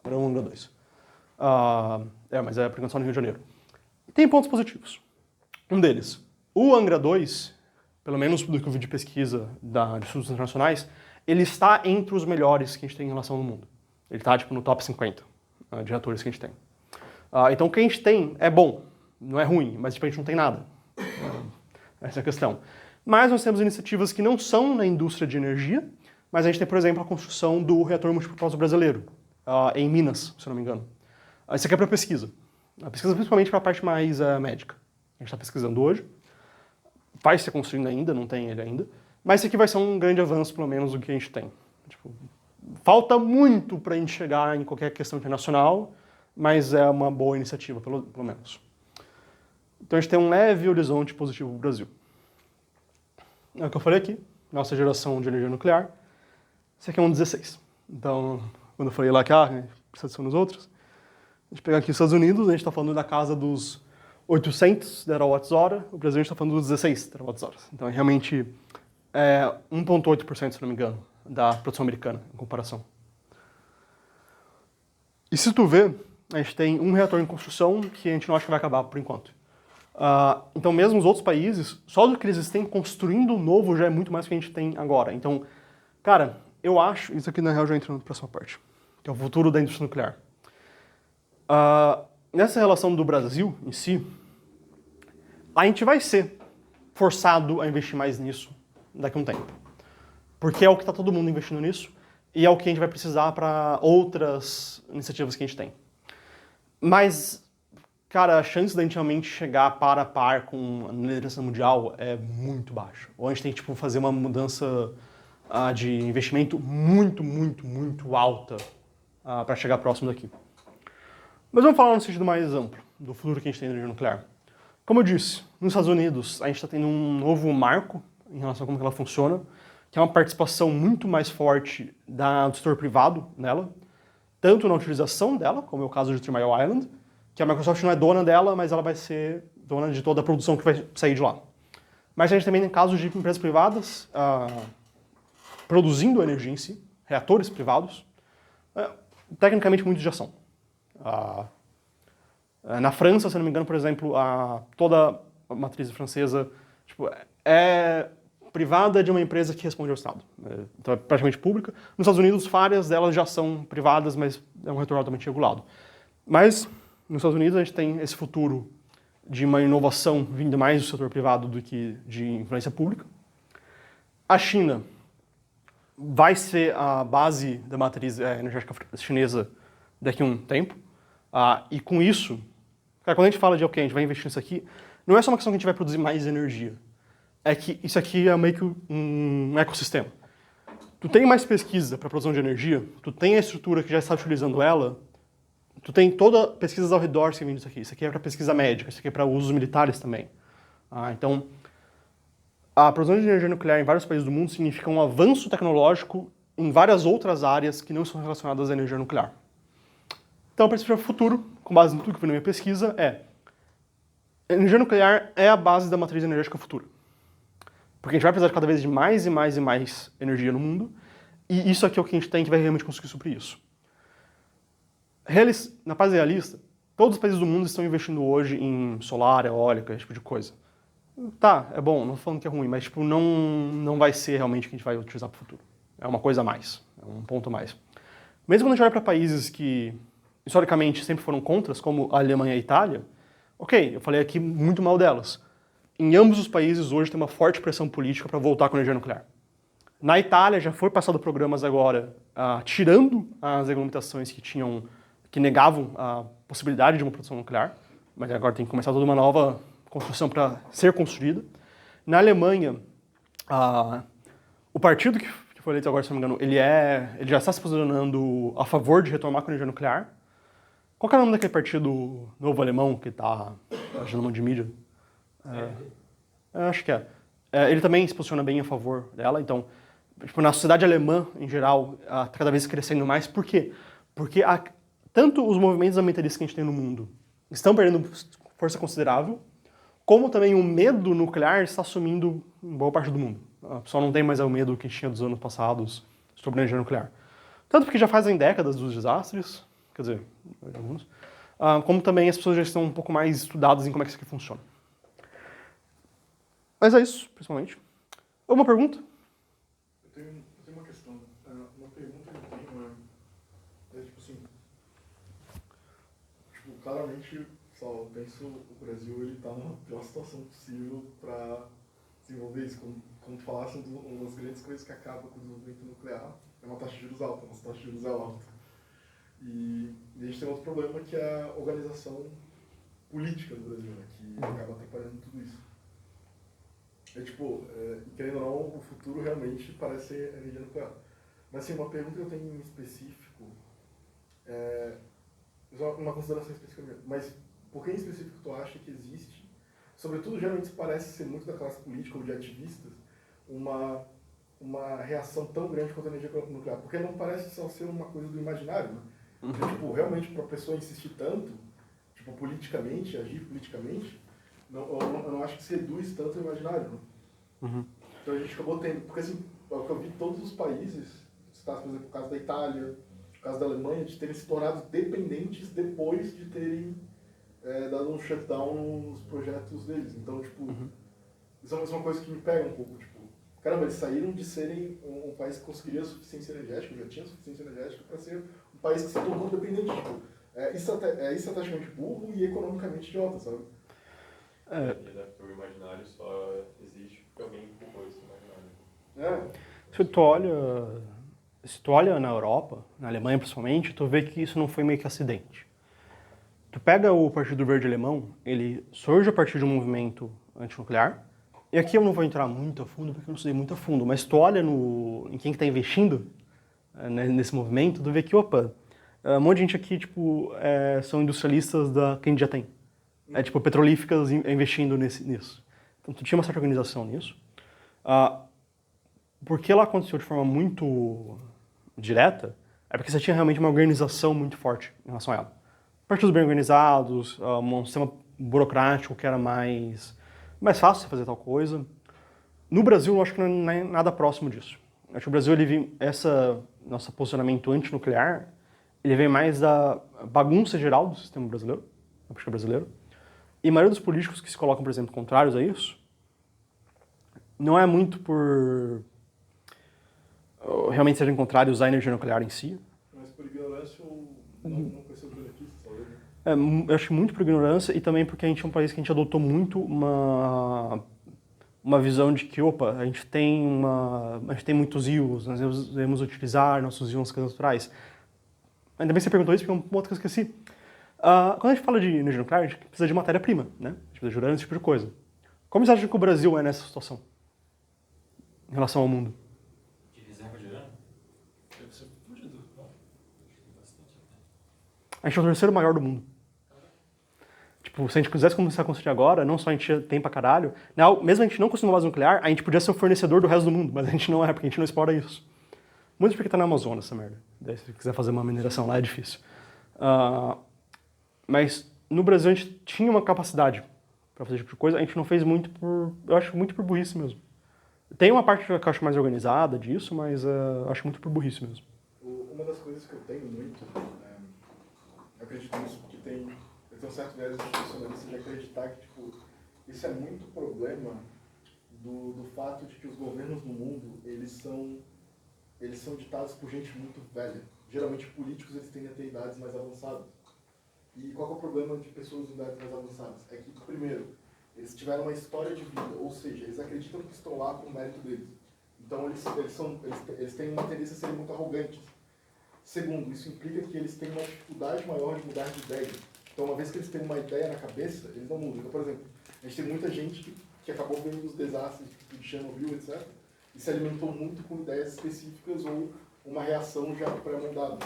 era o Angra 2. Mas é por enquanto só no Rio de Janeiro. Tem pontos positivos. Um deles, o Angra 2, pelo menos do que eu vi de pesquisa de estudos internacionais, ele está entre os melhores que a gente tem em relação ao mundo. Ele está no top 50 de reatores que a gente tem. Então o que a gente tem é bom, não é ruim, mas a gente não tem nada. Essa é a questão. Mas nós temos iniciativas que não são na indústria de energia, mas a gente tem, por exemplo, a construção do reator multipropósito brasileiro, em Minas, se eu não me engano. Isso aqui é para pesquisa. A pesquisa principalmente para a parte mais médica. A gente está pesquisando hoje. Vai ser construído ainda, não tem ele ainda. Mas isso aqui vai ser um grande avanço, pelo menos, do que a gente tem. Falta muito para a gente chegar em qualquer questão internacional, mas é uma boa iniciativa, pelo menos. Então a gente tem um leve horizonte positivo para o Brasil. É o que eu falei aqui, nossa geração de energia nuclear. Esse aqui é um 16. Então, quando eu falei lá que precisa ser nos outros, a gente pegar aqui os Estados Unidos, a gente está falando da casa dos 800 terawatts-hora, o Brasil está falando dos 16 terawatts-horas. Então, é realmente 1,8%, se não me engano, da produção americana, em comparação. E se tu vê, a gente tem um reator em construção que a gente não acha que vai acabar por enquanto. Então, mesmo os outros países, só do que eles têm construindo novo já é muito mais do que a gente tem agora. Então, cara, eu acho, isso aqui na real já entra na próxima parte, que é o futuro da indústria nuclear. Nessa relação do Brasil em si, a gente vai ser forçado a investir mais nisso daqui a um tempo. Porque é o que está todo mundo investindo nisso e é o que a gente vai precisar para outras iniciativas que a gente tem. Mas, cara, a chance da gente realmente chegar para a par com a liderança mundial é muito baixa. Ou a gente tem que tipo, fazer uma mudança de investimento muito, muito, muito alta para chegar próximo daqui. Mas vamos falar no sentido mais amplo, do futuro que a gente tem de energia nuclear. Como eu disse, nos Estados Unidos a gente está tendo um novo marco em relação a como ela funciona, que é uma participação muito mais forte do setor privado nela, tanto na utilização dela, como é o caso de 3 Mile Island, que a Microsoft não é dona dela, mas ela vai ser dona de toda a produção que vai sair de lá. Mas a gente também tem casos de empresas privadas produzindo energia em si, reatores privados, tecnicamente muitos já são. Na França, se não me engano, por exemplo, toda a matriz francesa é privada de uma empresa que responde ao Estado. Então é praticamente pública. Nos Estados Unidos, várias delas já são privadas, mas é um retorno altamente regulado. Mas nos Estados Unidos a gente tem esse futuro de uma inovação vindo mais do setor privado do que de influência pública. A China vai ser a base da matriz energética chinesa daqui a um tempo. E com isso, cara, quando a gente fala de ok, a gente vai investir nisso aqui, não é só uma questão que a gente vai produzir mais energia. É que isso aqui é meio que um ecossistema. Tu tem mais pesquisa para produção de energia, tu tem a estrutura que já está utilizando ela, tu tem toda pesquisas ao redor que vem disso aqui. Isso aqui é para pesquisa médica, isso aqui é para usos militares também. Então, a produção de energia nuclear em vários países do mundo significa um avanço tecnológico em várias outras áreas que não estão relacionadas à energia nuclear. Então, a perspectiva futuro, com base em tudo que foi na minha pesquisa, a energia nuclear é a base da matriz energética futura. Porque a gente vai precisar de cada vez de mais e mais e mais energia no mundo, e isso aqui é o que a gente tem que vai realmente conseguir suprir isso. Na fase realista, todos os países do mundo estão investindo hoje em solar, eólica, esse tipo de coisa. Tá, é bom, não estou falando que é ruim, mas não vai ser realmente o que a gente vai utilizar para o futuro. É uma coisa a mais, é um ponto a mais. Mesmo quando a gente olha para países que, historicamente, sempre foram contras, como a Alemanha e a Itália, ok, eu falei aqui muito mal delas. Em ambos os países hoje tem uma forte pressão política para voltar com a energia nuclear. Na Itália já foi passado programas agora tirando as regulamentações que negavam a possibilidade de uma produção nuclear, mas agora tem que começar toda uma nova construção para ser construída. Na Alemanha, o partido que foi eleito agora, se não me engano, ele já está se posicionando a favor de retomar com a energia nuclear. Qual que é o nome daquele partido novo alemão que está agindo mão de mídia? Acho que é. Ele também se posiciona bem a favor dela, então, na sociedade alemã, em geral, está cada vez crescendo mais. Por quê? Porque tanto os movimentos ambientalistas que a gente tem no mundo estão perdendo força considerável, como também o medo nuclear está sumindo em boa parte do mundo. O pessoal não tem mais o medo que a gente tinha dos anos passados sobre energia nuclear. Tanto porque já fazem décadas dos desastres, quer dizer, alguns, como também as pessoas já estão um pouco mais estudadas em como é que isso aqui funciona. Mas é isso, principalmente. Alguma pergunta? Eu tenho uma questão. Uma pergunta que eu tenho tipo assim, claramente, só penso o Brasil ele está na pior situação possível para desenvolver isso. Como tu falasse, uma das grandes coisas que acaba com o desenvolvimento nuclear é uma taxa de juros alta, uma taxa de juros alta. E a gente tem outro problema que é a organização política do Brasil, né, que acaba atrapalhando tudo isso. Querendo ou não, o futuro realmente parece ser energia nuclear. Mas, assim, uma pergunta que eu tenho em específico, uma consideração específica mesmo, mas por que em específico tu acha que existe, sobretudo, geralmente parece ser muito da classe política ou de ativistas, uma reação tão grande contra a energia nuclear? Porque não parece só ser uma coisa do imaginário, né? Realmente, para a pessoa insistir tanto, politicamente, agir politicamente, eu não acho que se reduz tanto o imaginário, né? Uhum. Então a gente acabou tendo, porque assim, o que eu vi todos os países, por exemplo, o caso da Itália, o caso da Alemanha, de terem se tornado dependentes depois de terem dado um shutdown nos projetos deles. Então, tipo, isso é uma coisa que me pega um pouco, tipo, caramba, eles saíram de serem um país que conseguiria suficiência energética, já tinha suficiência energética, para ser um país que se tornou dependente, tipo, estrategicamente burro e economicamente idiota, sabe? E o imaginário só existe porque alguém empurrou esse imaginário. Se tu olha na Europa, na Alemanha principalmente, tu vê que isso não foi meio que acidente. Tu pega o Partido Verde Alemão, ele surge a partir de um movimento antinuclear, e aqui eu não vou entrar muito a fundo, porque eu não estudei muito a fundo, mas tu olha em quem está investindo nesse movimento, tu vê que, opa, um monte de gente aqui, tipo, são industrialistas que a gente já tem. Tipo, petrolíficas investindo nisso. Então, tu tinha uma certa organização nisso. Porque ela aconteceu de forma muito direta, é porque você tinha realmente uma organização muito forte em relação a ela. Partidos bem organizados, um sistema burocrático que era mais fácil de fazer tal coisa. No Brasil, eu acho que não é nada próximo disso. Eu acho que o Brasil, nosso posicionamento antinuclear, ele vem mais da bagunça geral do sistema brasileiro, da política brasileira. E a maioria dos políticos que se colocam, por exemplo, contrários a isso, não é muito por realmente serem contrários à energia nuclear em si. Mas por ignorância ou não conhecer os benefícios, talvez? Eu acho muito por ignorância e também porque a gente é um país que a gente adotou muito uma visão de que, opa, a gente tem muitos íons, nós devemos utilizar nossos íons naturais. Ainda bem que você perguntou isso, porque é uma outra coisa que eu esqueci. Quando a gente fala de energia nuclear, a gente precisa de matéria-prima, né? A gente precisa de urânio, esse tipo de coisa. Como você acha que o Brasil é nessa situação? Em relação ao mundo? De reserva de urânio? Deve ser fudido, não? A gente é o terceiro maior do mundo. Tipo, se a gente quisesse começar a construir agora, não só a gente tem pra caralho, mesmo a gente não construindo uma base nuclear, a gente podia ser o fornecedor do resto do mundo, mas a gente não é, porque a gente não explora isso. Muito porque tá na Amazônia essa merda. Daí, se quiser fazer uma mineração lá é difícil. Mas no Brasil a gente tinha uma capacidade para fazer esse tipo de coisa, a gente não fez muito eu acho muito por burrice mesmo. Tem uma parte que eu acho mais organizada disso, mas eu acho muito por burrice mesmo. Uma das coisas que eu tenho muito, eu acredito nisso, porque eu tenho um certo viés institucionalista de acreditar que, tipo, isso é muito problema do fato de que os governos no mundo, eles são ditados por gente muito velha. Geralmente políticos, eles tendem a ter idades mais avançadas. E qual é o problema de pessoas de idades mais avançadas? É que, primeiro, eles tiveram uma história de vida, ou seja, eles acreditam que estão lá com o mérito deles. Então, eles têm uma tendência a serem muito arrogantes. Segundo, isso implica que eles têm uma dificuldade maior de mudar de ideia. Então, uma vez que eles têm uma ideia na cabeça, eles não mudam. Então, por exemplo, a gente tem muita gente que acabou vendo os desastres de Chernobyl, etc., e se alimentou muito com ideias específicas ou uma reação já pré-moldada.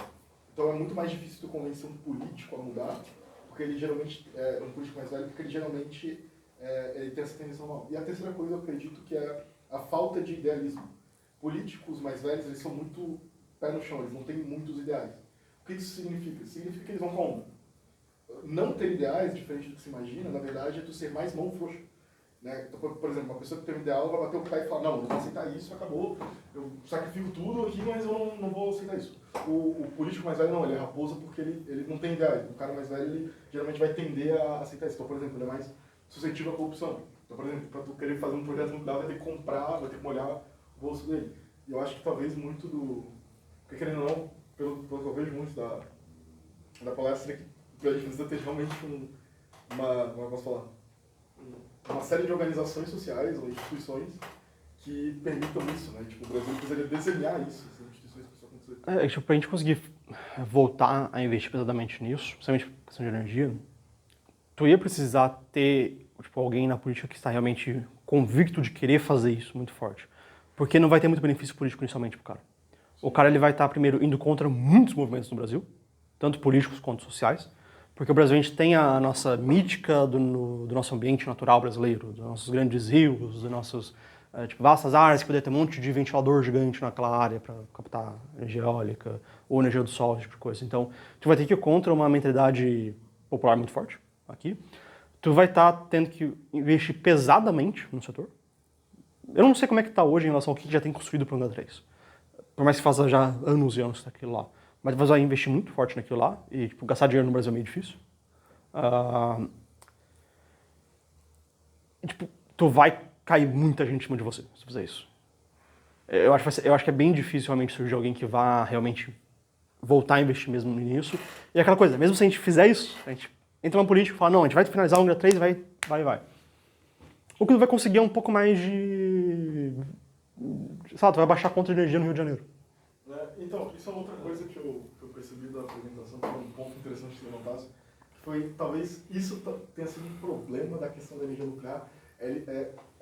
Então, é muito mais difícil tu convencer um político a mudar, porque ele geralmente, um político mais velho, porque ele geralmente ele tem essa tendência normal. E a terceira coisa, eu acredito que é a falta de idealismo. Políticos mais velhos, eles são muito pé no chão, eles não têm muitos ideais. O que isso significa? Significa que eles vão como? Não ter ideais, diferente do que se imagina, na verdade, é tu ser mais mão frouxa. Né? Então, por exemplo, uma pessoa que tem um ideal vai bater o pé e falar, não vou aceitar isso, acabou, eu sacrifico tudo aqui, mas eu não vou aceitar isso. O político mais velho não, ele é raposa porque ele não tem ideais. O cara mais velho, ele geralmente vai tender a aceitar isso. Então, por exemplo, ele é mais suscetível à corrupção. Então, por exemplo, para tu querer fazer um projeto nuclear, vai ter que comprar, vai ter que molhar o bolso dele. E eu acho que talvez muito porque querendo ou não, pelo que eu vejo muito da palestra, que a gente precisa ter realmente como eu posso falar? Uma série de organizações sociais ou instituições que permitam isso, né? Tipo, o Brasil precisaria desenhar isso, essas instituições que isso acontecer. Tipo, pra gente conseguir voltar a investir pesadamente nisso, principalmente em questão de energia, tu ia precisar ter, tipo, alguém na política que está realmente convicto de querer fazer isso muito forte. Porque não vai ter muito benefício político inicialmente pro cara. O cara, ele vai estar, primeiro, indo contra muitos movimentos no Brasil, tanto políticos quanto sociais, porque o Brasil, a gente tem a nossa mítica do nosso ambiente natural brasileiro, dos nossos grandes rios, dos nossos vastas áreas, que poderia ter um monte de ventilador gigante naquela área para captar energia eólica ou energia do sol, esse tipo de coisa. Então, tu vai ter que ir contra uma mentalidade popular muito forte aqui. tu vai estar tendo que investir pesadamente no setor. Eu não sei como é que está hoje em relação ao que já tem construído para o Angra 3. Por mais que faça já anos e anos daquilo lá. Mas você vai investir muito forte naquilo lá e tipo, gastar dinheiro no Brasil é meio difícil. E, tipo, tu vai cair muita gente em cima de você se tu fizer isso. Eu acho que é bem difícil realmente surgir alguém que vá realmente voltar a investir mesmo nisso. E aquela coisa, mesmo se a gente fizer isso, a gente entra numa política e fala, não, a gente vai finalizar o Angra 3 e vai. O que tu vai conseguir é um pouco mais de... Sabe, tu vai baixar a conta de energia no Rio de Janeiro. Então, isso é outra coisa que eu percebi da apresentação, que foi um ponto interessante que você levantasse, que foi, talvez, isso tenha sido um problema da questão da energia nuclear.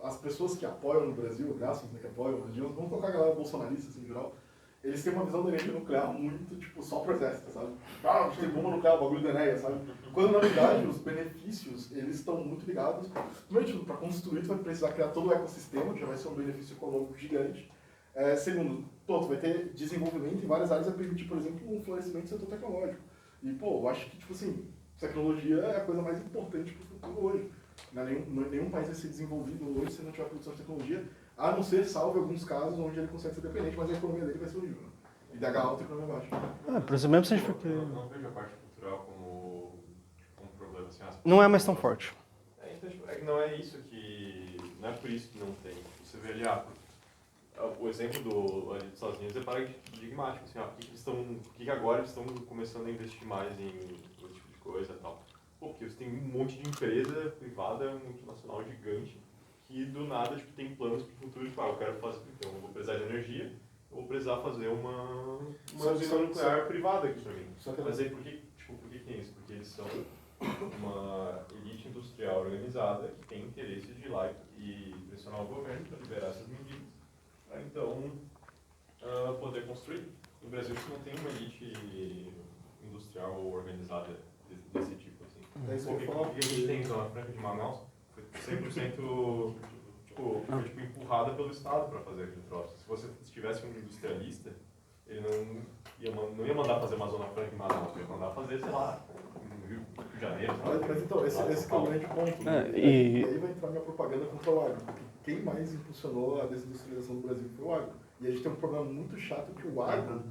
As pessoas que apoiam no Brasil, graças que apoiam, vamos colocar a galera bolsonarista, assim, em geral, eles têm uma visão da energia nuclear muito, tipo, só pro exército, sabe? Ah, a gente tem bomba nuclear, o bagulho da Enéia, sabe? Quando, na verdade, os benefícios, eles estão muito ligados. Primeiro, para construir, tu vai precisar criar todo o ecossistema, que já vai ser um benefício econômico gigante. Segundo, tu vai ter desenvolvimento em várias áreas, vai permitir, por exemplo, um florescimento do setor tecnológico. E, eu acho que, tipo assim, tecnologia é a coisa mais importante pro futuro hoje. Nenhum país vai ser desenvolvido hoje se não tiver produção de tecnologia, a não ser, salvo alguns casos, onde ele consegue ser dependente, mas a economia dele vai ser horrível. Né? IDH alta e economia baixa. Por exemplo, mesmo se a gente for... Não vejo a parte cultural como um problema. Assim, Não é mais tão forte. Então, tipo, não é isso que... Não é por isso que não tem. Você vê ali, o exemplo ali dos Estados Unidos é paradigmático. Assim, por que agora eles estão começando a investir mais em esse tipo de coisa e tal? Porque você tem um monte de empresa privada, multinacional gigante, que do nada tipo, tem planos para o futuro, tipo, eu quero fazer, então eu vou precisar de energia, eu vou precisar fazer uma usina nuclear privada aqui para mim. Mas aí por que tem isso? Porque eles são uma elite industrial organizada que tem interesse de ir lá e pressionar o governo para liberar essas medidas, para então poder construir. No Brasil você não tem uma elite industrial organizada desse tipo. O que a gente tem em Zona Franca de Manaus foi 100% foi empurrada pelo Estado para fazer aquele troço. Se você tivesse um industrialista, ele não ia mandar fazer uma Zona Franca em Manaus, ia mandar fazer, sei lá, no Rio de Janeiro. Mas então, esse que é o grande ponto. Né? E aí vai entrar minha propaganda contra o agro. Porque quem mais impulsionou a desindustrialização do Brasil foi o agro. E a gente tem um problema muito chato que o agro,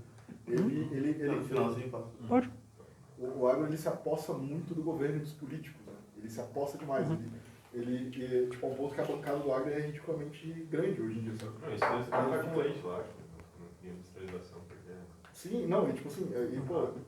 Pode. O agro ele se aposta muito do governo e dos políticos, né? Ele se aposta demais. Ele tipo, ao ponto que a bancada do agro é ridiculamente grande hoje em dia, sabe? Não, isso vai com leite, eu acho, na industrialização, porque... Sim, não, e tipo assim,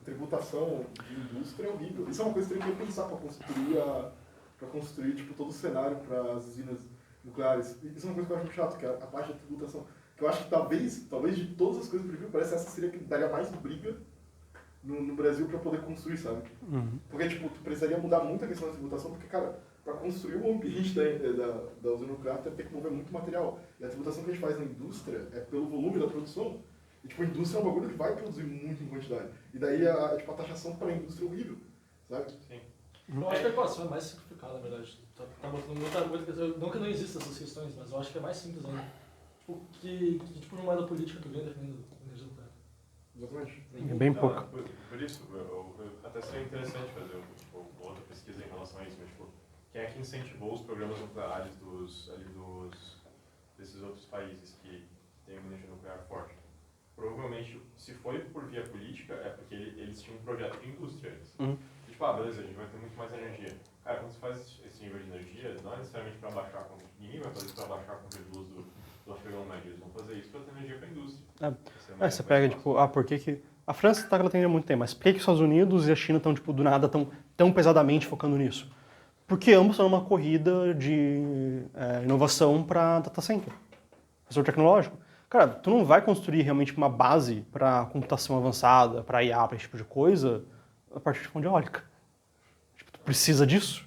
tributação de indústria é horrível. Isso é uma coisa que tem que pensar para construir tipo, todo o cenário para as usinas nucleares. Isso é uma coisa que eu acho muito chato, que é a parte da tributação. Que eu acho que talvez de todas as coisas que eu parece essa seria que daria mais briga no Brasil para poder construir, sabe? Porque, tipo, tu precisaria mudar muito a questão da tributação, porque, cara, para construir o ambiente da usina nuclear, tu tem que mover muito material. E a tributação que a gente faz na indústria é pelo volume da produção. E, tipo, a indústria é um bagulho que vai produzir muito em quantidade. E daí, a taxação para a indústria é horrível, sabe? Sim. Eu acho que a equação é mais simplificada, na verdade. Tá botando muita coisa, não que não existam essas questões, mas eu acho que é mais simples ainda. Tipo, que tipo, não é da política que vem defendendo a energia nuclear. Exatamente. É bem pouco. Por isso, até seria interessante fazer outra pesquisa em relação a isso, mas, tipo, quem é que incentivou os programas nucleares desses outros países que têm uma energia nuclear forte? Provavelmente, se foi por via política, é porque eles tinham um projeto de indústria. Tipo, beleza, a gente vai ter muito mais energia. Cara, quando você faz esse nível de energia, não é necessariamente para baixar a conta. Ninguém vai fazer isso para baixar a conta de luz do afegão médio. Eles vão fazer isso para ter energia para a indústria. Você pega, tipo, por que a França tá que ela tem há muito tempo, mas por que os Estados Unidos e a China estão, tipo, do nada tão pesadamente focando nisso? Porque ambos estão numa corrida de inovação para data center, setor tecnológico. Cara, tu não vai construir realmente uma base para computação avançada, para IA, para esse tipo de coisa, a partir de fonte eólica. Tipo, tu precisa disso.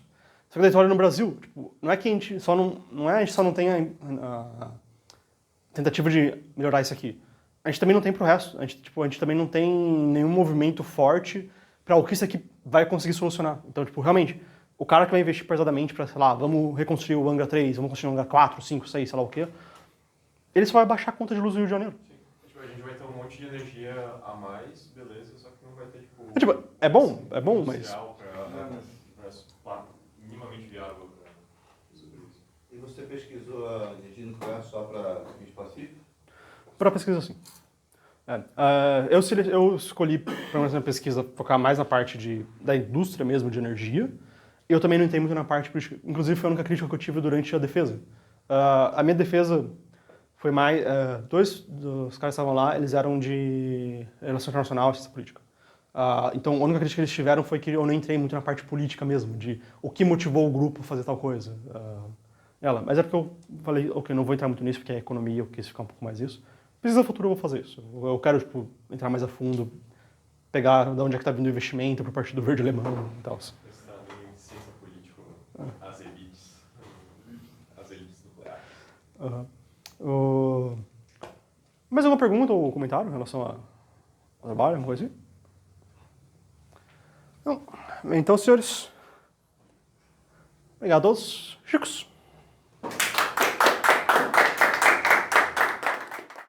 Só que daí tu olha no Brasil, tipo, não é que a gente só não tem a tentativa de melhorar isso aqui. A gente também não tem pro resto. A gente também não tem nenhum movimento forte para o que isso aqui vai conseguir solucionar. Então, tipo, realmente, o cara que vai investir pesadamente para, sei lá, vamos reconstruir o Angra 3, vamos construir o Angra 4, 5, 6, sei lá o quê, ele só vai baixar a conta de luz no Rio de Janeiro. Sim. Tipo, a gente vai ter um monte de energia a mais, beleza, só que não vai ter, tipo... É bom, mas... Para minimamente viável você pesquisou a energia nuclear só para fins pacíficos? Para pesquisa, sim. Eu escolhi, pelo menos na pesquisa, focar mais na parte da indústria mesmo, de energia. Eu também não entrei muito na parte política. Inclusive, foi a única crítica que eu tive durante a defesa. A minha defesa foi mais... dois dos caras que estavam lá, eles eram de relação internacional, ciência política. Então, a única crítica que eles tiveram foi que eu não entrei muito na parte política mesmo, de o que motivou o grupo a fazer tal coisa. Mas é porque eu falei, ok, não vou entrar muito nisso, porque é economia, eu quis ficar um pouco mais isso. Pesquisa futura eu vou fazer isso. Eu quero, tipo, entrar mais a fundo, pegar de onde é que está vindo o investimento para o Partido Verde Alemão e tal. Mestrado em ciência política, as elites nucleares. Mais alguma pergunta ou comentário em relação ao trabalho, alguma coisa assim? Não. Então, senhores, obrigado a todos. Chicos.